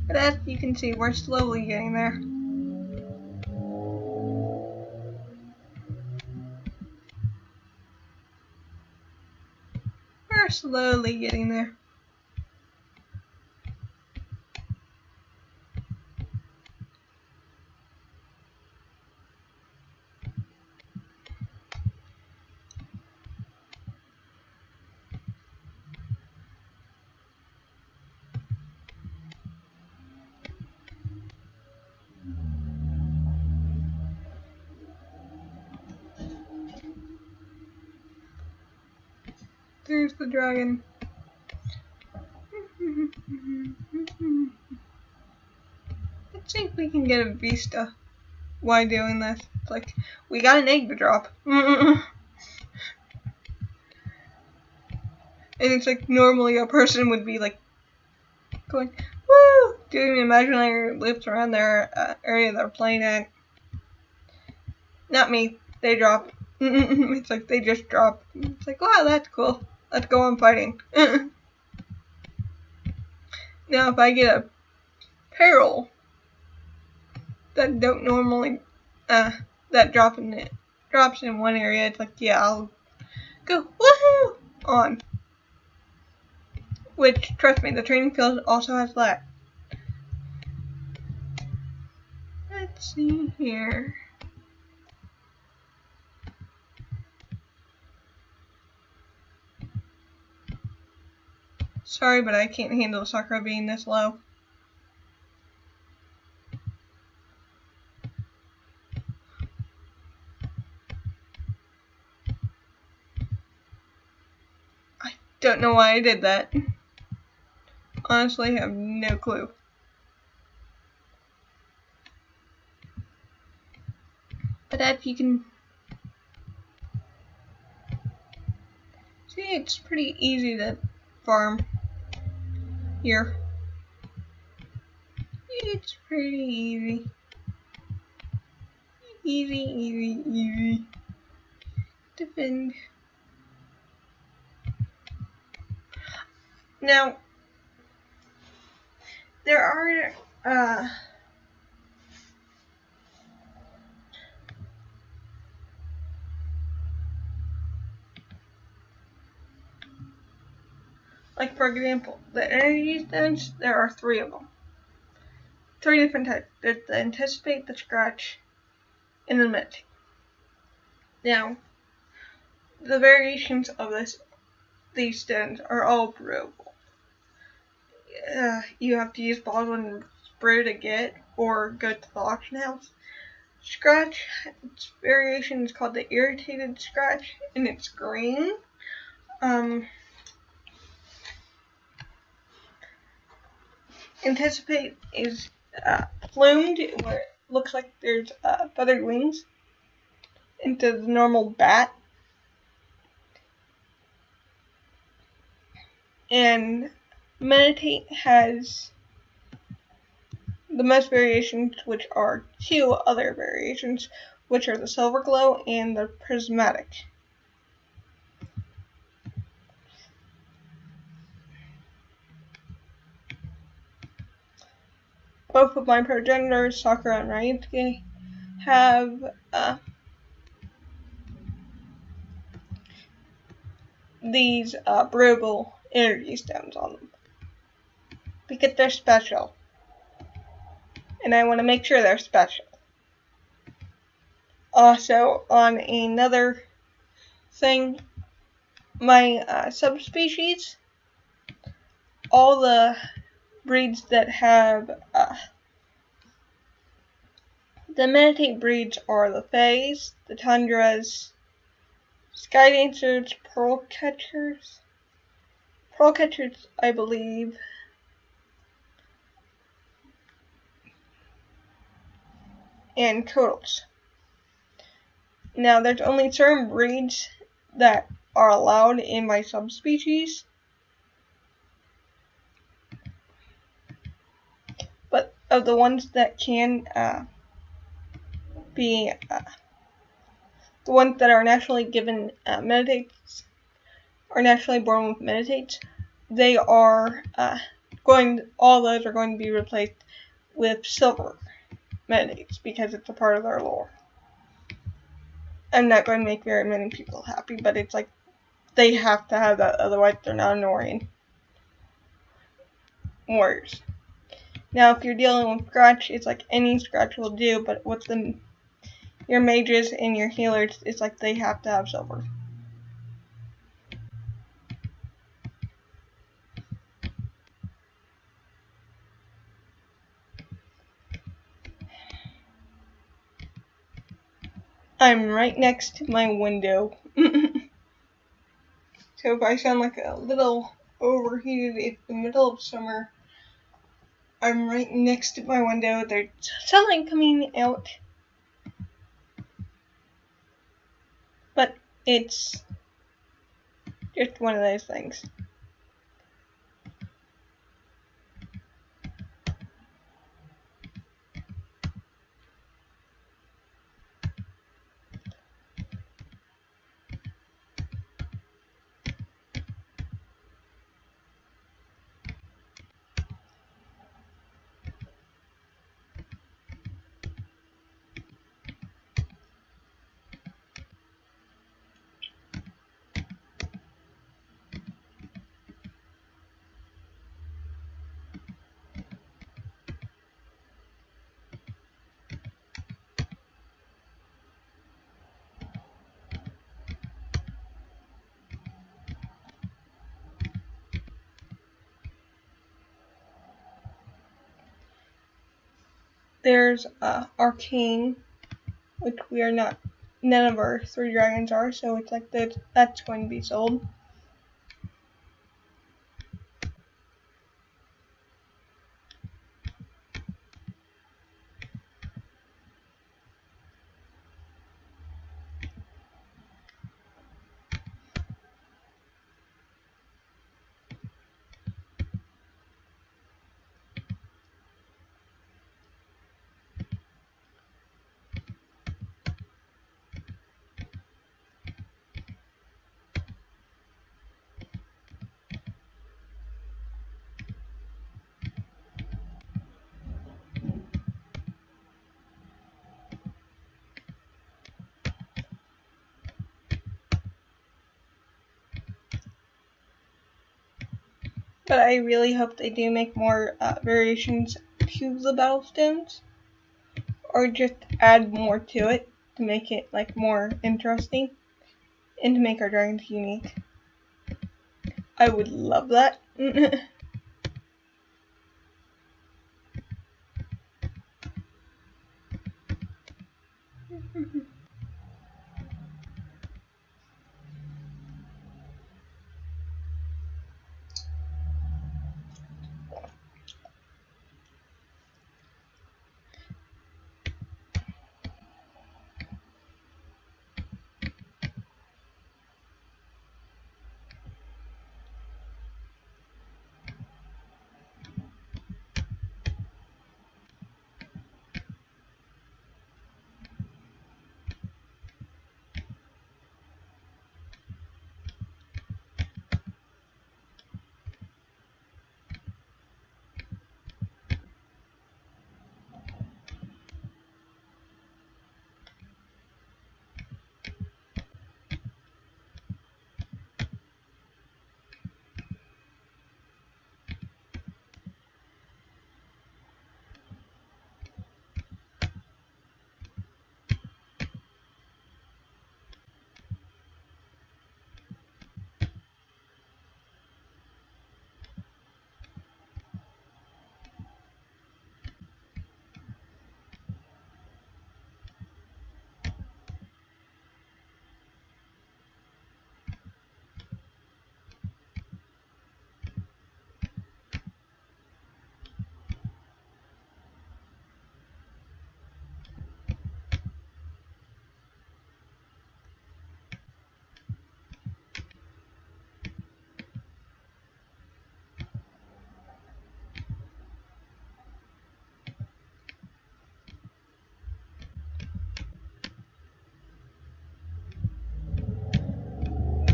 But as you can see, we're slowly getting there. We're slowly getting there. There's the dragon. Let's see if we can get a vista while doing this. It's like, we got an egg to drop. And it's like, normally a person would be like, going, woo! Doing imaginary loops around their area they're playing at. Not me. They drop. It's like, they just drop. It's like, wow, that's cool. Let's go on fighting. Now, if I get a peril that don't normally, that drops in one area, it's like, yeah, I'll go, woohoo, on. Which, trust me, the training field also has that. Let's see here. Sorry, but I can't handle Sakura being this low. I don't know why I did that. Honestly, I have no clue. But as you can see, it's pretty easy to farm here. It's pretty easy. Easy. Defend. Now, there are like for example, the energy stones, there are 3 of them. 3 different types. There's the anticipate, the scratch, and the meditate. Now, the variations of these stones are all brewable. You have to use bottled brew to get, or go to the auction house. Scratch, its variation is called the irritated scratch, and it's green. Anticipate is plumed, where it looks like there's feathered wings into the normal bat. And meditate has the most variations, which are 2 other variations, which are the silver glow and the prismatic. Both of my progenitors, Sakura and Ryusuke, have these brewable energy stones on them because they're special, and I want to make sure they're special. Also, on another thing, my subspecies, all the breeds that have the meditate breeds are the Fays, the Tundras, Sky Dancers, Pearl Catchers, I believe, and Turtles. Now, there's only certain breeds that are allowed in my subspecies, but of the ones that can be the ones that are naturally given meditates, are naturally born with meditates, they are all those are going to be replaced with silver meditates because it's a part of their lore. I'm not going to make very many people happy, but it's like they have to have that, otherwise they're not an warriors. Now, if you're dealing with scratch, it's like any scratch will do, but with your mages and your healers, it's like they have to have silver. I'm right next to my window. So if I sound like a little overheated, it's the middle of summer. I'm right next to my window. There's sunlight coming out. But it's just one of those things. There's Arcane, which we are not, none of our 3 dragons are, so it's like that's going to be sold. But I really hope they do make more variations to the battlestones, or just add more to it to make it like more interesting and to make our dragons unique. I would love that.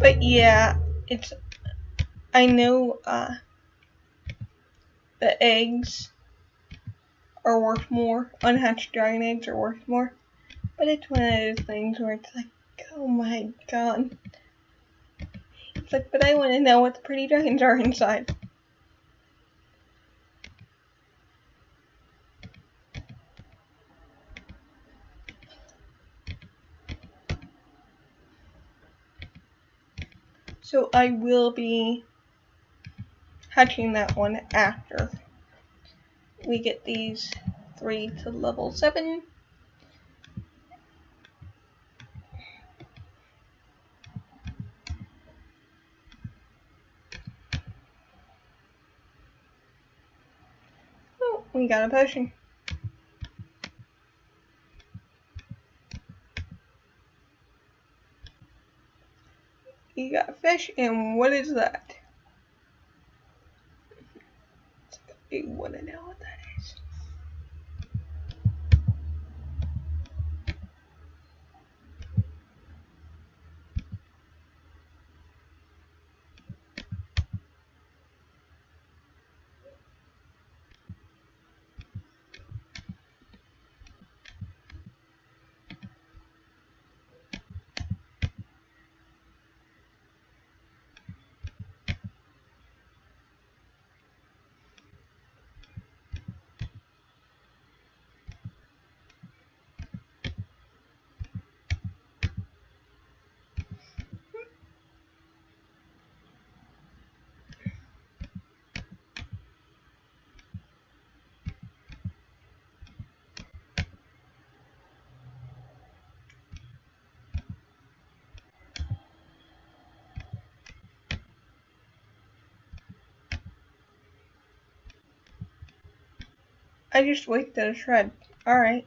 But yeah, I know the eggs are worth more. Unhatched dragon eggs are worth more. But it's one of those things where it's like, oh my god. It's like, but I want to know what the pretty dragons are inside. So I will be hatching that one after we get these 3 to level 7. Oh, we got a potion. You got a fish, and what is that? I want to know what that is. I just wasted a shred. Alright.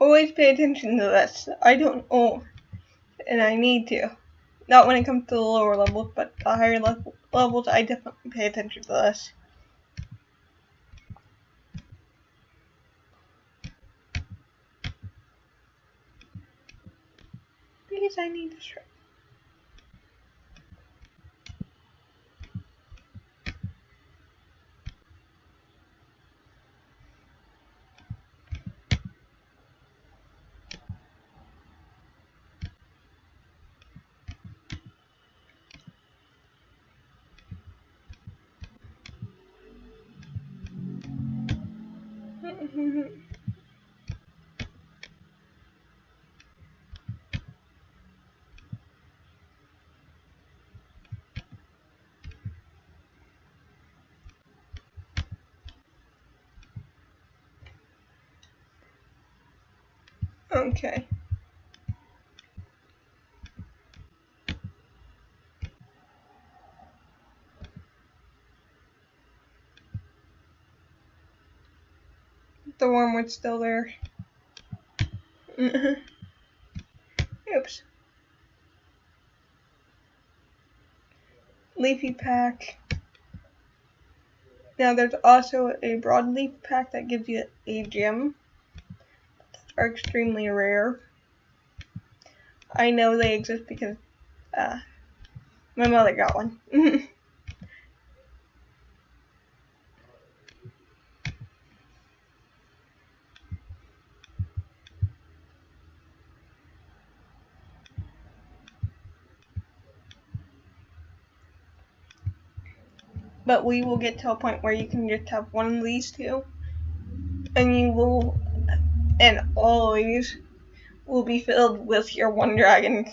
Always pay attention to this. I don't know, and I need to. Not when it comes to the lower levels, but the higher levels, I definitely pay attention to this. Because I need to shred. Okay. The wormwood's still there. Oops. Leafy pack. Now there's also a broadleaf pack that gives you a gem. Those are extremely rare. I know they exist because my mother got one. But we will get to a point where you can just have one of these two, and all of these will be filled with your one dragon.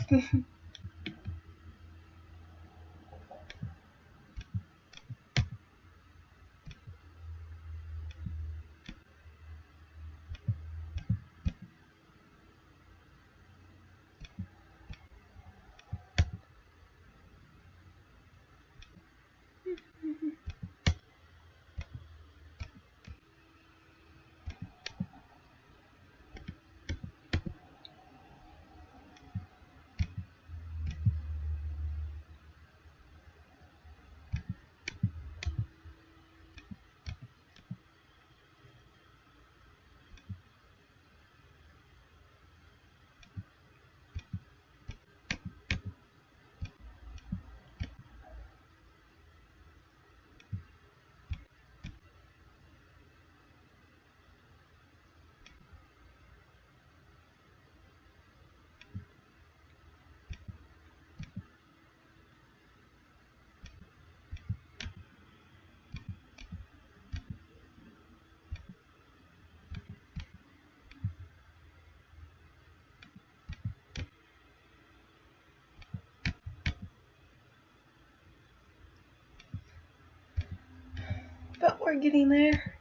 But we're getting there.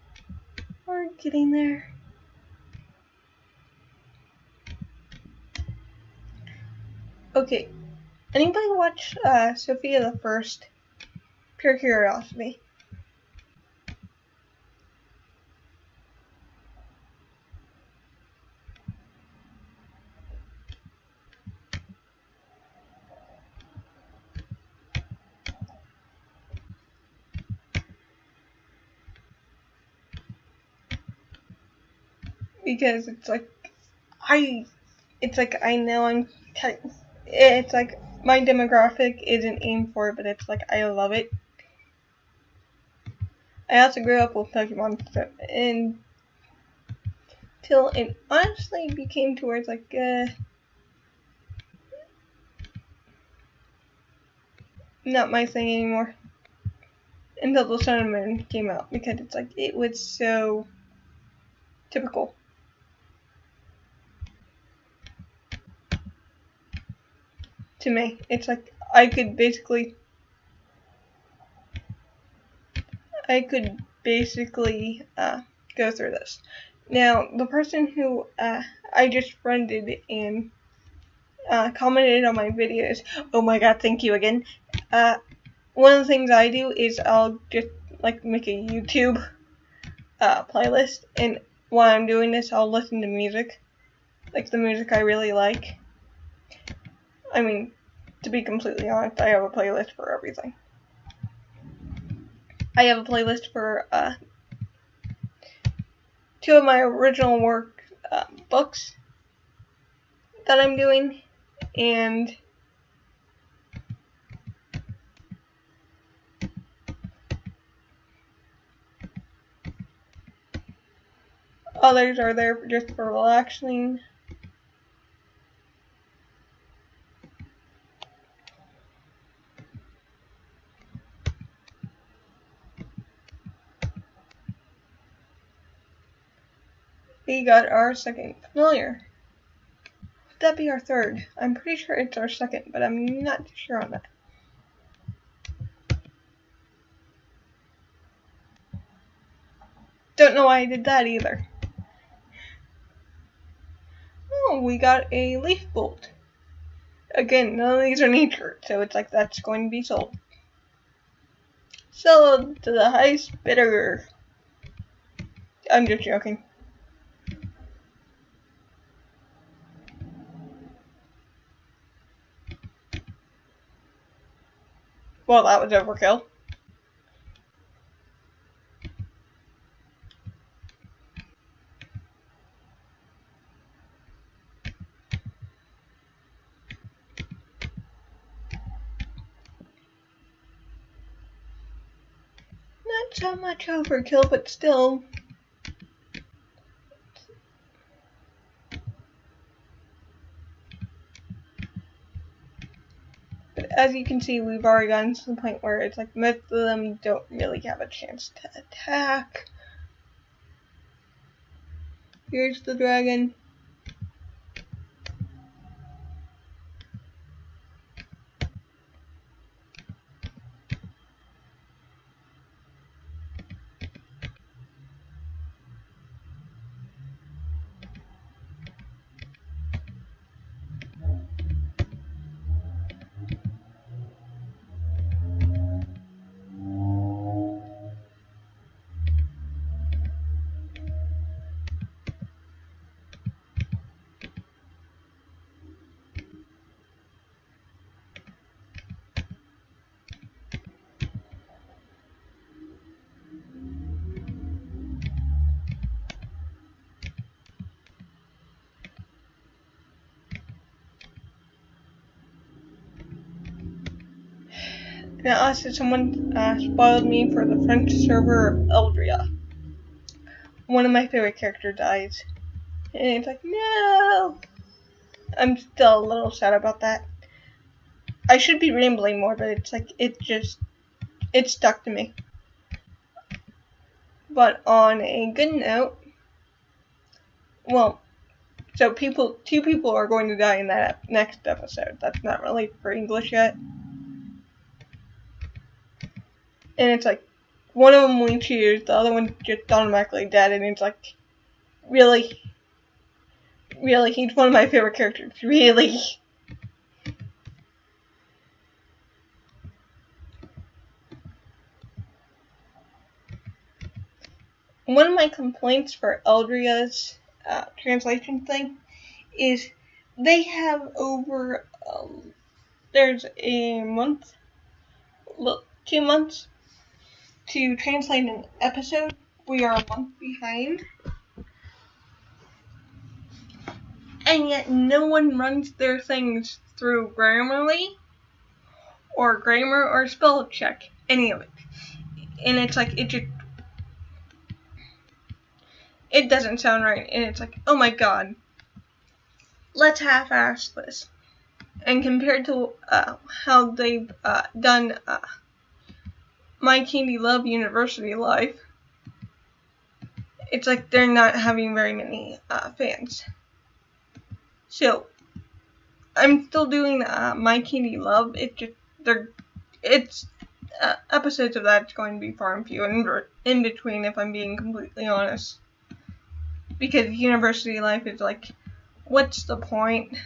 We're getting there. Okay. Anybody watch Sophia the First? Pure curiosity. Because it's like I know it's like my demographic isn't aimed for it, but it's like I love it. I also grew up with Pokemon until it honestly became towards like not my thing anymore. Until the Sun and Moon came out, because it's like it was so typical. To me, it's like I could basically go through this. Now, the person who I just friended and commented on my videos, oh my god, thank you again. One of the things I do is I'll just like make a YouTube playlist, and while I'm doing this, I'll listen to music, like the music I really like. I mean, to be completely honest, I have a playlist for everything. I have a playlist for two of my original work books that I'm doing, and others are there just for relaxing. We got our second familiar. Would that be our third? I'm pretty sure it's our second, but I'm not sure on that. Don't know why I did that either. Oh, we got a leaf bolt. Again, none of these are nature, so it's like that's going to be sold. Sold to the highest bidder. I'm just joking. Well, that was overkill. Not so much overkill, but still. But as you can see, we've already gotten to the point where it's like most of them don't really have a chance to attack. Here's the dragon. Now, also, someone spoiled me for the French server of Eldria. One of my favorite characters dies. And it's like, no! I'm still a little sad about that. I should be rambling more, but it's like, it stuck to me. But on a good note, well, so two people are going to die in that next episode. That's not really for English yet. And it's like, one of them we choose, the other one just automatically dead, and it's like, really, he's one of my favorite characters, really. One of my complaints for Eldria's translation thing is they have over, there's a month, 2 months to translate an episode. We are a month behind. And yet no one runs their things through Grammarly or grammar or spell check, any of it. And it's like, it doesn't sound right. And it's like, oh my god, let's half-ass this. And compared to how they've done My Candy Love University Life, it's like they're not having very many fans. So, I'm still doing My Candy Love. It's episodes of that's going to be far and few in between, if I'm being completely honest. Because University Life is like, what's the point?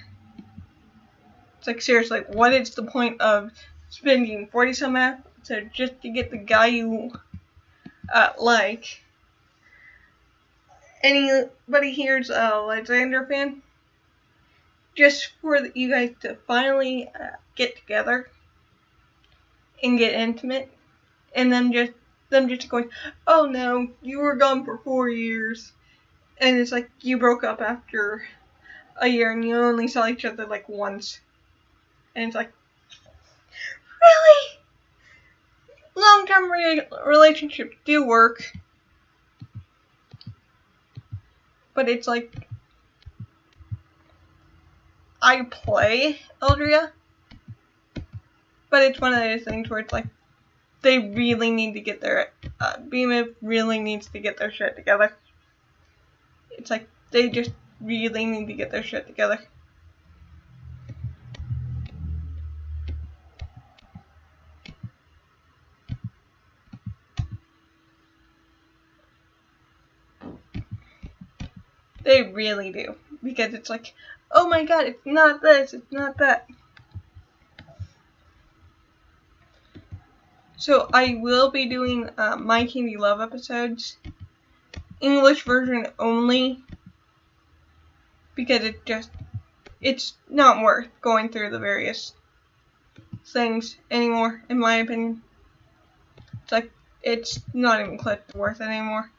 It's like, seriously, what is the point of spending 40-some episodes just to get the guy you like? Anybody here's a Alexander fan? Just for you guys to finally get together and get intimate, and them just going, oh no, you were gone for 4 years, and it's like you broke up after a year and you only saw each other like once, and it's like, really? Long-term relationships do work, but it's like, I play Eldria, but it's one of those things where it's like, they really need to get their, BMF really needs to get their shit together. It's like, They just really need to get their shit together. They really do. Because it's like, oh my god, it's not this, it's not that. So I will be doing My Candy Love episodes, English version only, because it's not worth going through the various things anymore, in my opinion. It's like, it's not even close to worth it anymore.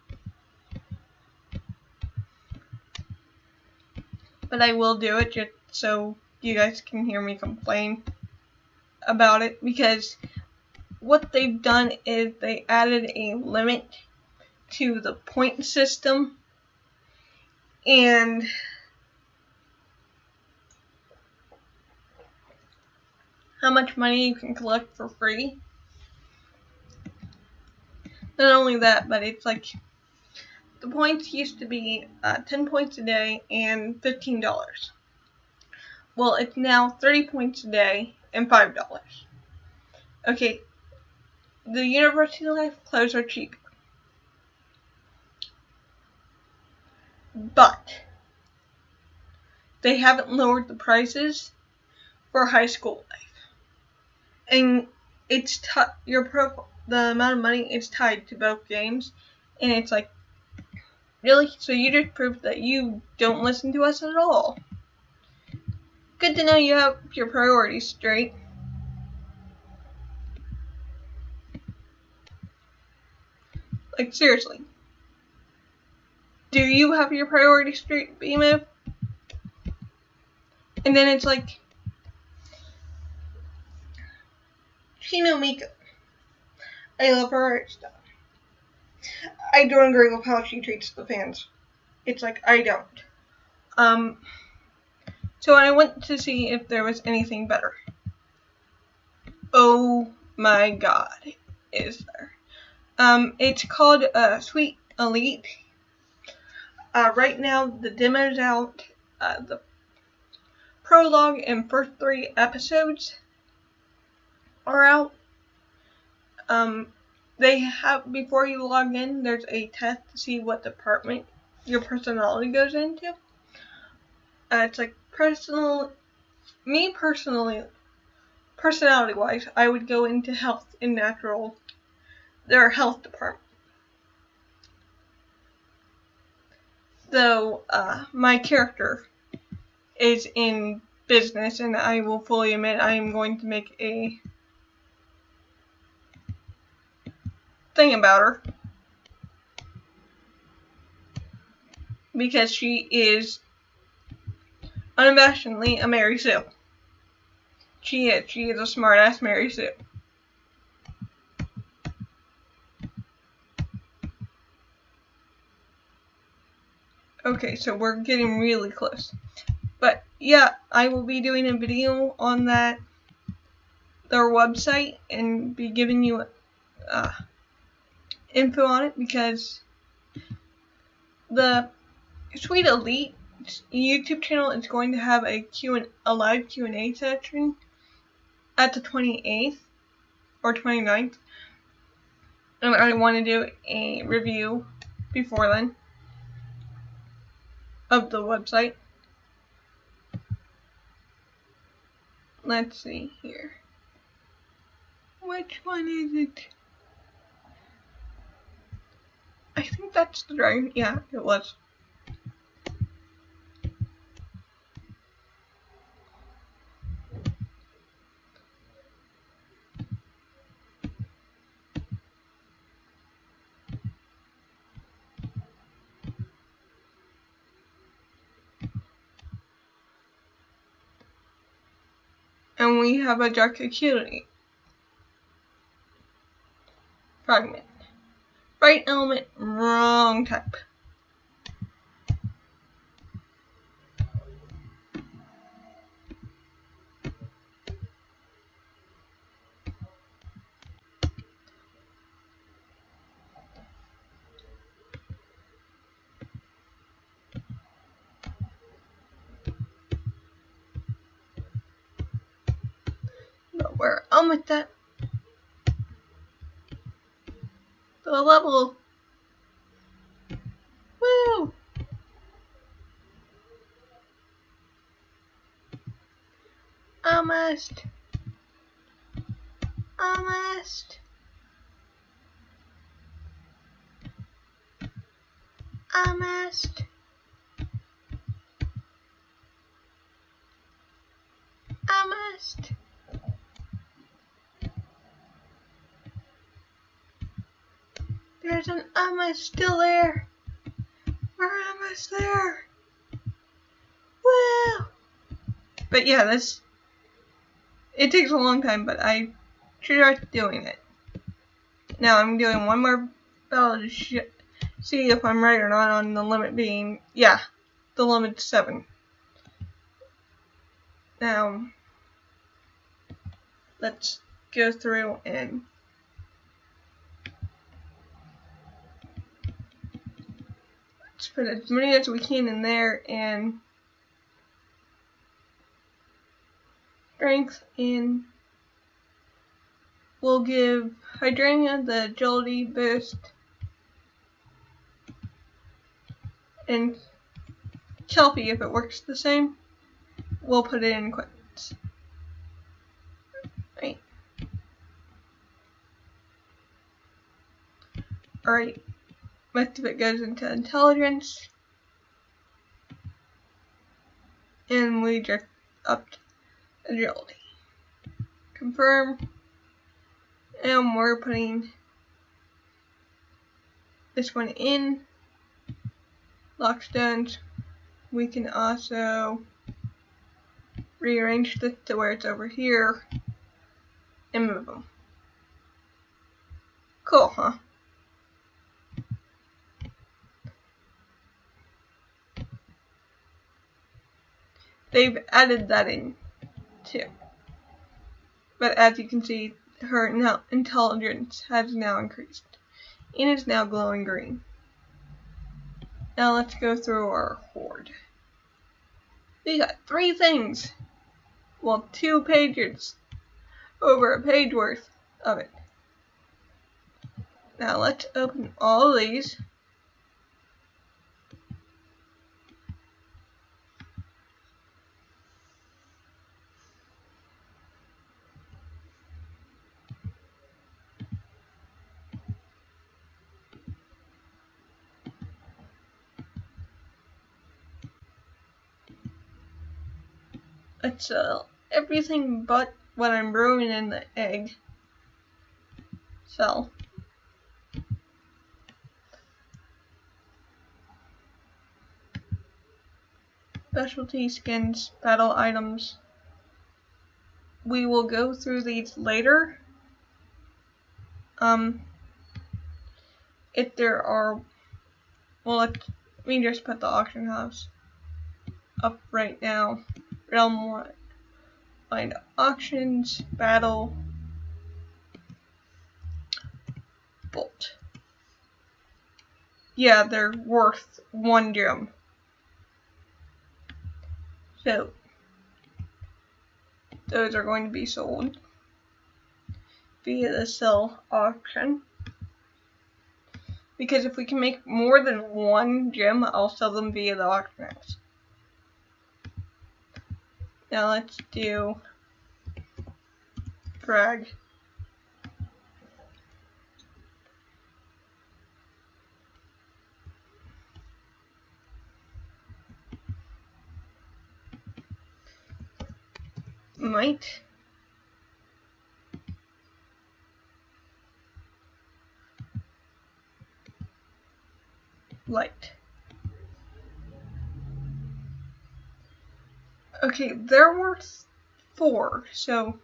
But I will do it just so you guys can hear me complain about it, because what they've done is they added a limit to the point system, and how much money you can collect for free. Not only that, but it's like, the points used to be 10 points a day and $15. Well, it's now 30 points a day and $5. Okay, the university life clothes are cheap, but they haven't lowered the prices for high school life, and it's the amount of money is tied to both games, and it's like, really? So you just proved that you don't listen to us at all. Good to know you have your priorities straight. Like, seriously. Do you have your priorities straight, BMF? And then it's like, Chino Mika. I love her art style. I don't agree with how she treats the fans. It's like, I don't. So I went to see if there was anything better. Oh my god, is there? It's called Sweet Elite. Right now, the demo's out. The prologue and first 3 episodes are out. They have, before you log in, there's a test to see what department your personality goes into. It's like personality-wise, I would go into health and natural, their health department. Though, my character is in business, and I will fully admit I am going to make a thing about her, because she is unabashedly a Mary Sue. She is a smart-ass Mary Sue. Okay, so we're getting really close. But yeah, I will be doing a video on their website, and be giving you info on it, because the Sweet Elite YouTube channel is going to have a live Q&A session at the 28th or 29th, and I want to do a review before then of the website. Let's see here. Which one is it? I think that's the dragon. Yeah, it was. And we have a dark acuity fragment. Right element, wrong type. we're almost at the level. Woo! Almost. Almost. Almost. Almost. There's an almost still there. We're almost there. Woo! But yeah, it takes a long time, but I start doing it. Now I'm doing one more battle to see if I'm right or not on the limit being, yeah, the limit's 7. Now, let's go through and let's put as many as we can in there, and strength in. We'll give Hydrangea the agility boost, and Kelpie, if it works the same, we'll put it in quits. Right. Alright. Most of it goes into intelligence. And we just upped agility. Confirm. And we're putting this one in. Lockstones. We can also rearrange this to where it's over here and move them. Cool, huh? They've added that in too. But as you can see, her intelligence has now increased and is now glowing green. Now let's go through our horde. We got 3 things. Well, 2 pages. Over a page worth of it. Now let's open all of these. It's everything but what I'm brewing in the egg cell. Specialty skins, battle items. We will go through these later. If there are, well, let me just put the auction house up right now. Realm 1. Find auctions, battle, bolt. Yeah, they're worth 1 gem. So, those are going to be sold via the sell auction. Because if we can make more than 1 gem, I'll sell them via the auction house. Now let's do drag. Might. Light. Okay, they're worth 4, so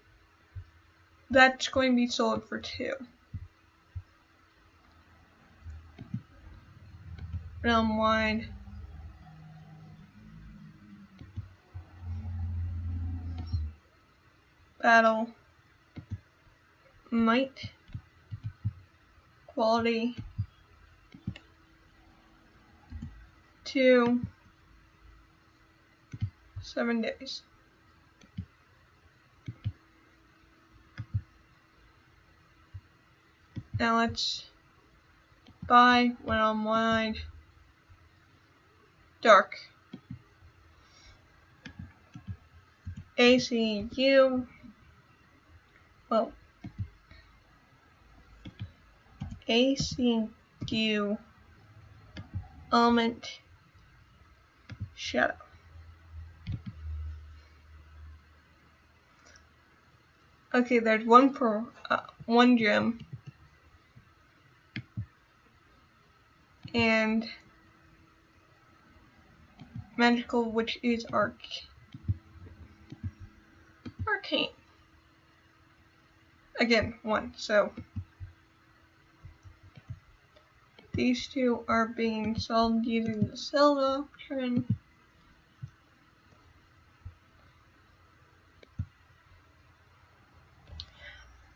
that's going to be sold for 2. Realm wide. Battle. Might. Quality. 2. 7 days. Now let's buy when I'm wide dark. ACU. Well, ACU element shadow. Okay, there's one for one gem, and magical, which is arcane. Again, one. So these two are being sold using the sell option.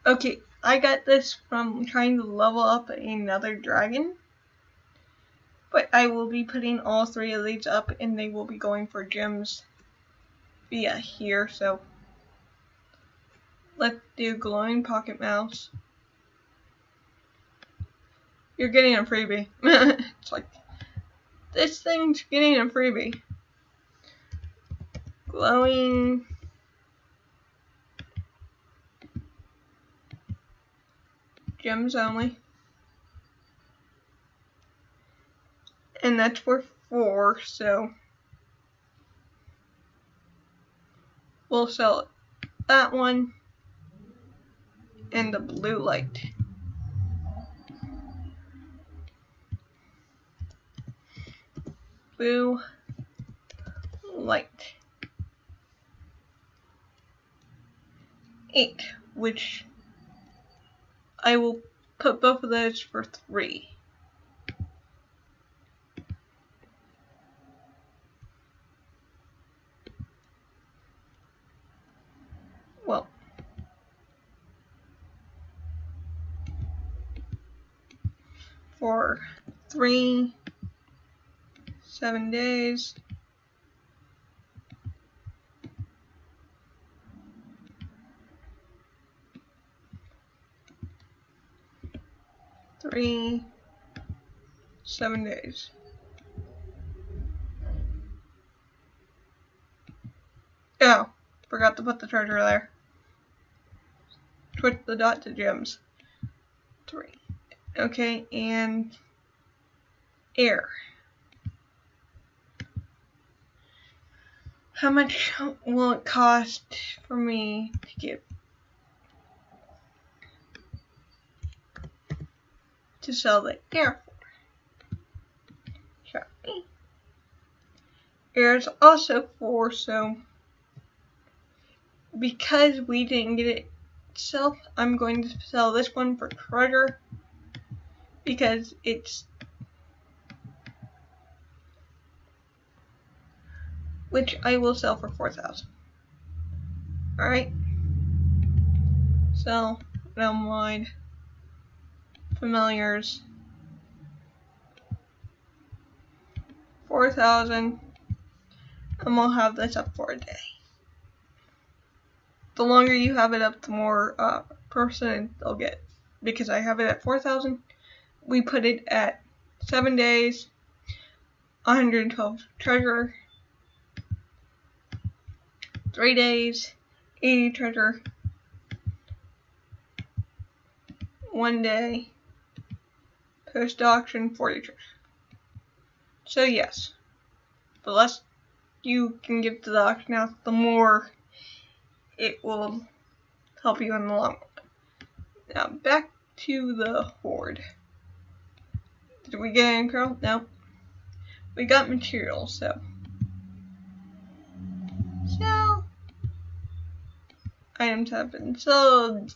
Okay, I got this from trying to level up another dragon, but I will be putting all three of these up and they will be going for gems via here. So let's do glowing pocket mouse. You're getting a freebie. It's like, this thing's getting a freebie. Glowing gems only. And that's for 4, so we'll sell that one and the blue light. Blue light. 8, which I will put both of those for 3. Well, for 3, 7 days. Three, 7 days. Oh, forgot to put the treasure there. Switch the dot to gems. 3. Okay, and air. How much will it cost for me to get to sell the air for? Shall we? Air is also 4, so because we didn't get it itself, I'm going to sell this one for treasure because it's, which I will sell for 4,000. Alright, sell realm wide familiars 4,000, and we'll have this up for a day. The longer you have it up, the more percent they'll get. Because I have it at 4,000, we put it at 7 days, 112 treasure, 3 days, 80 treasure, 1 day, post auction, 40 treasure. So yes, the less you can give to the auction house, the more it will help you in the long run. Now back to the horde. Did we get any curl? No. We got materials, so items have been sold.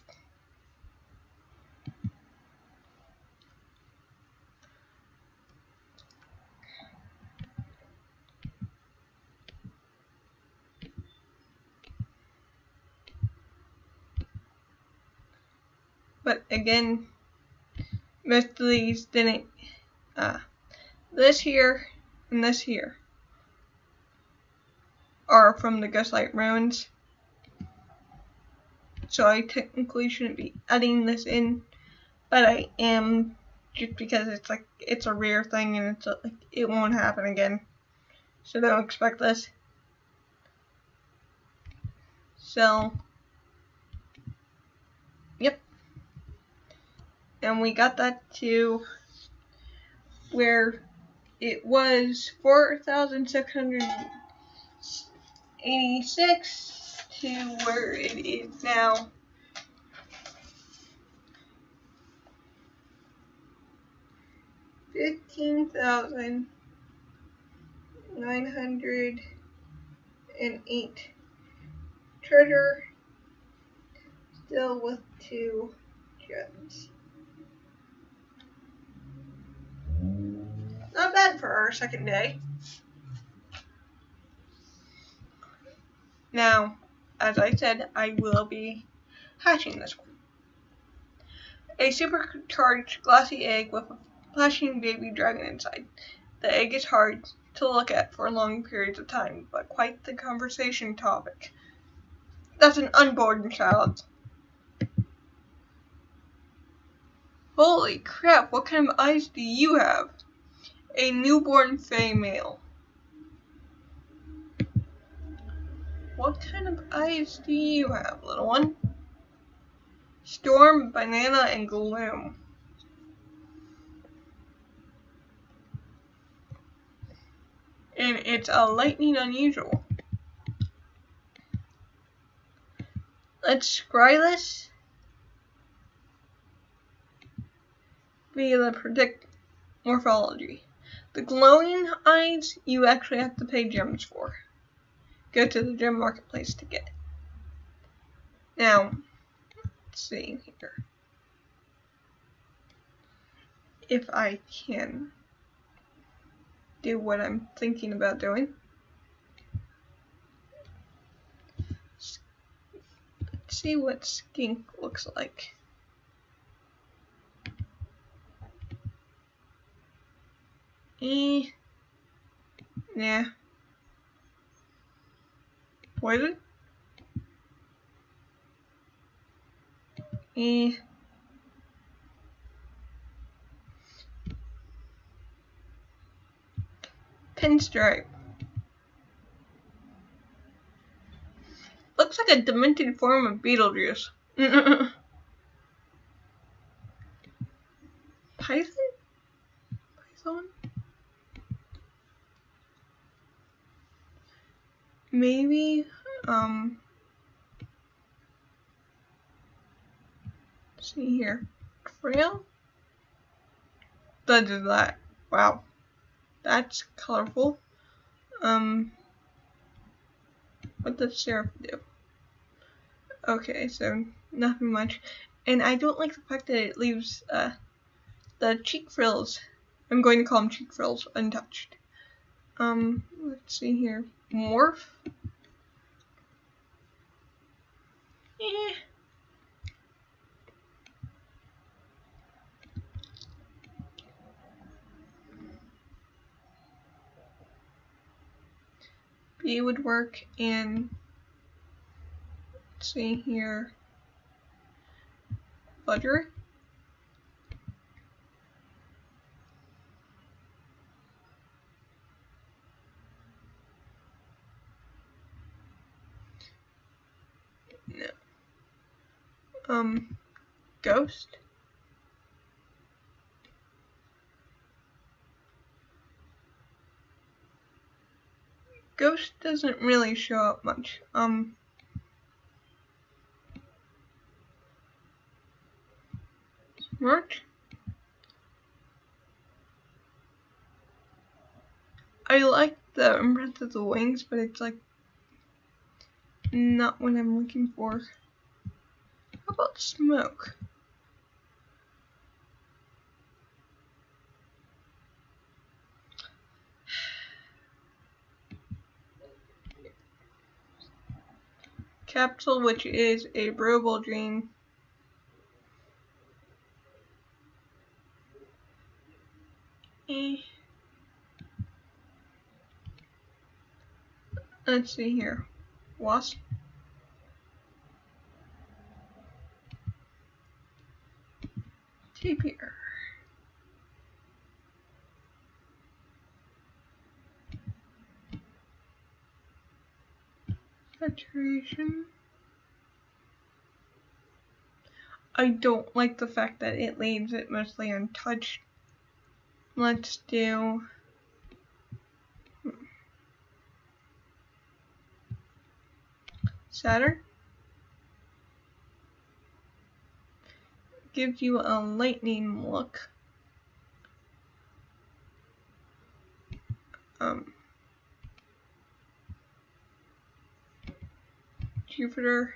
But again, most of these didn't, this here and this here are from the Ghostlight Ruins. So I technically shouldn't be adding this in but I am, just because it's like it's a rare thing and it's like it won't happen again. So don't expect this. So, yep. And we got that to where it was 4,686 to where it is now 15,908 treasure, still with 2 gems. Not bad for our second day. Now, as I said, I will be hatching this one. A supercharged glassy egg with a flashing baby dragon inside. The egg is hard to look at for long periods of time, but quite the conversation topic. That's an unborn child. Holy crap, what kind of eyes do you have? A newborn female. What kind of eyes do you have, little one? Storm, banana, and gloom. And it's a lightning unusual. Let's scry this via the predict morphology. The glowing eyes you actually have to pay gems for. Go to the gem marketplace to get it. Now, let's see here. If I can do what I'm thinking about doing. Let's see what skink looks like. Nah. Poison? Pinstripe. Looks like a demented form of Beetlejuice. Python? Python? Maybe, let's see here. Trail? That is that. Wow. That's colorful. What does syrup do? Okay, so nothing much. And I don't like the fact that it leaves the cheek frills. I'm going to call them cheek frills untouched. Let's see here. Morph. B would work, and let's see here. Fudger. No. Ghost. Ghost doesn't really show up much. Smart. I like the breadth of the wings, but it's like not what I'm looking for. How about smoke? Capsule, which is a broable dream. Let's see here. Wasp. tape here. Saturation. I don't like the fact that it leaves it mostly untouched. Let's do Saturn. Gives you a lightning look. Jupiter.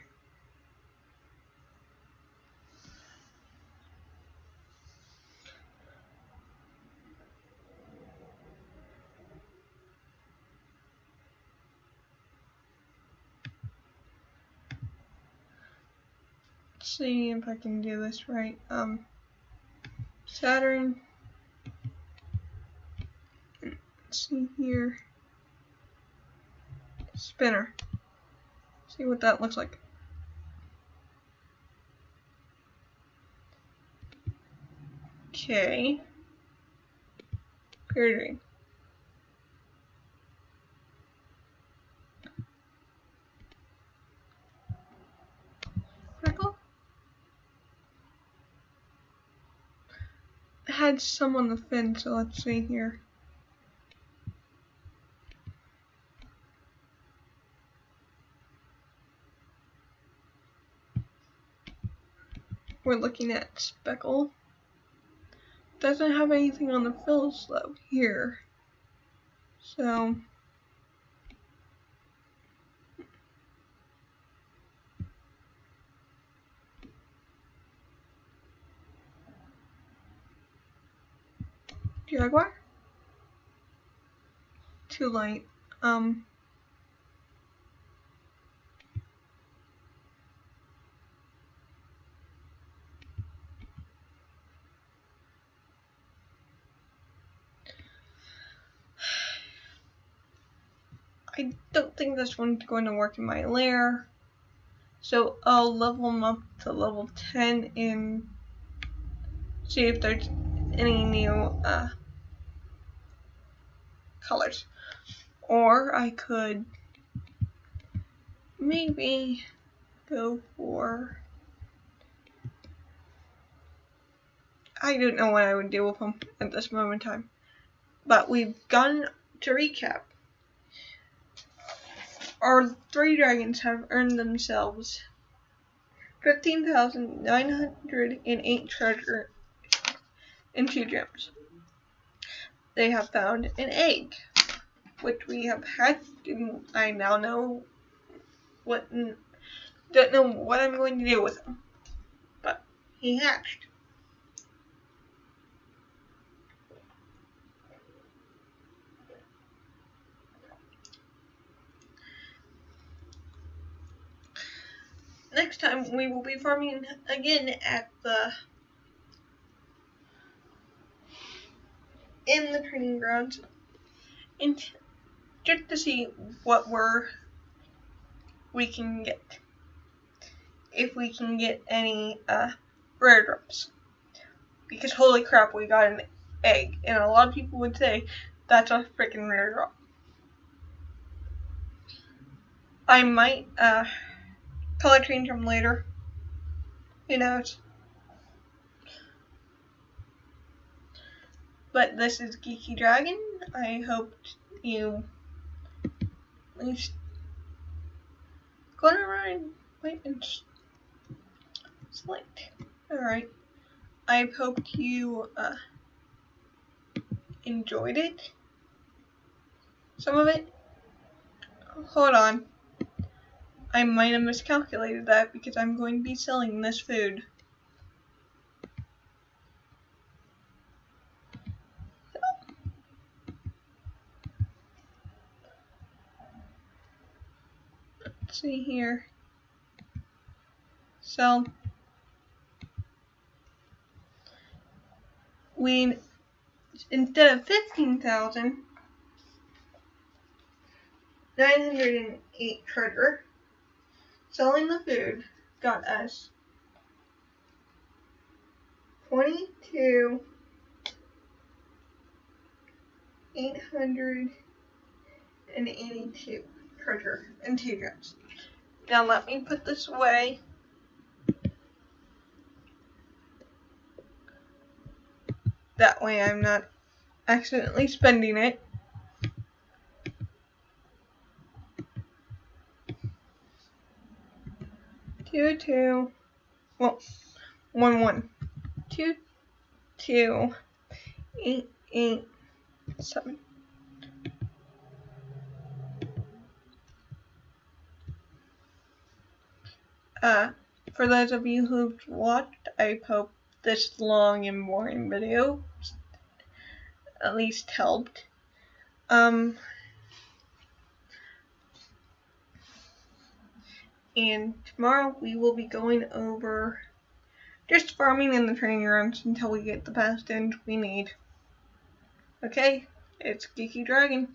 Let's see if I can do this right. Saturn. Let's see here. Spinner. See what that looks like. Okay. Period. Freckle. It had some on the fin, so let's see here. We're looking at speckle. Doesn't have anything on the fills though here. So Jaguar. Too light. I don't think this one's going to work in my lair, so I'll level them up to level 10 and see if there's any new colors. Or I could maybe go for, I don't know what I would do with them at this moment in time. But we've gone to recap. Our 3 dragons have earned themselves 15,908 treasure and 2 gems. They have found an egg, which we have hatched, and I now know don't know what I'm going to do with him. But he hatched. Next time we will be farming again in the training grounds, and just to see what we can get. If we can get any rare drops. Because holy crap, we got an egg, and a lot of people would say that's a freaking rare drop. I might color change them later. Who knows? But this is Geeky Dragon. I hope you at least go around, wait and select. Alright. I hope you enjoyed it. Some of it. Hold on. I might have miscalculated that because I'm going to be selling this food. Let's see here. So we, instead of 15,908 treasure, selling the food got us 22, 882 treasure and 2 gems. Now let me put this away. That way I'm not accidentally spending it. One. 2, 2, 8, 8, 7. For those of you who've watched, I hope this long and boring video at least helped. And tomorrow we will be going over just farming in the training grounds until we get the past end we need. Okay, it's Geeky Dragon.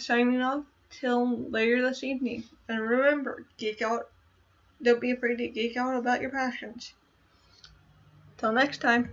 Signing off till later this evening. And remember, geek out. Don't be afraid to geek out about your passions. Till next time.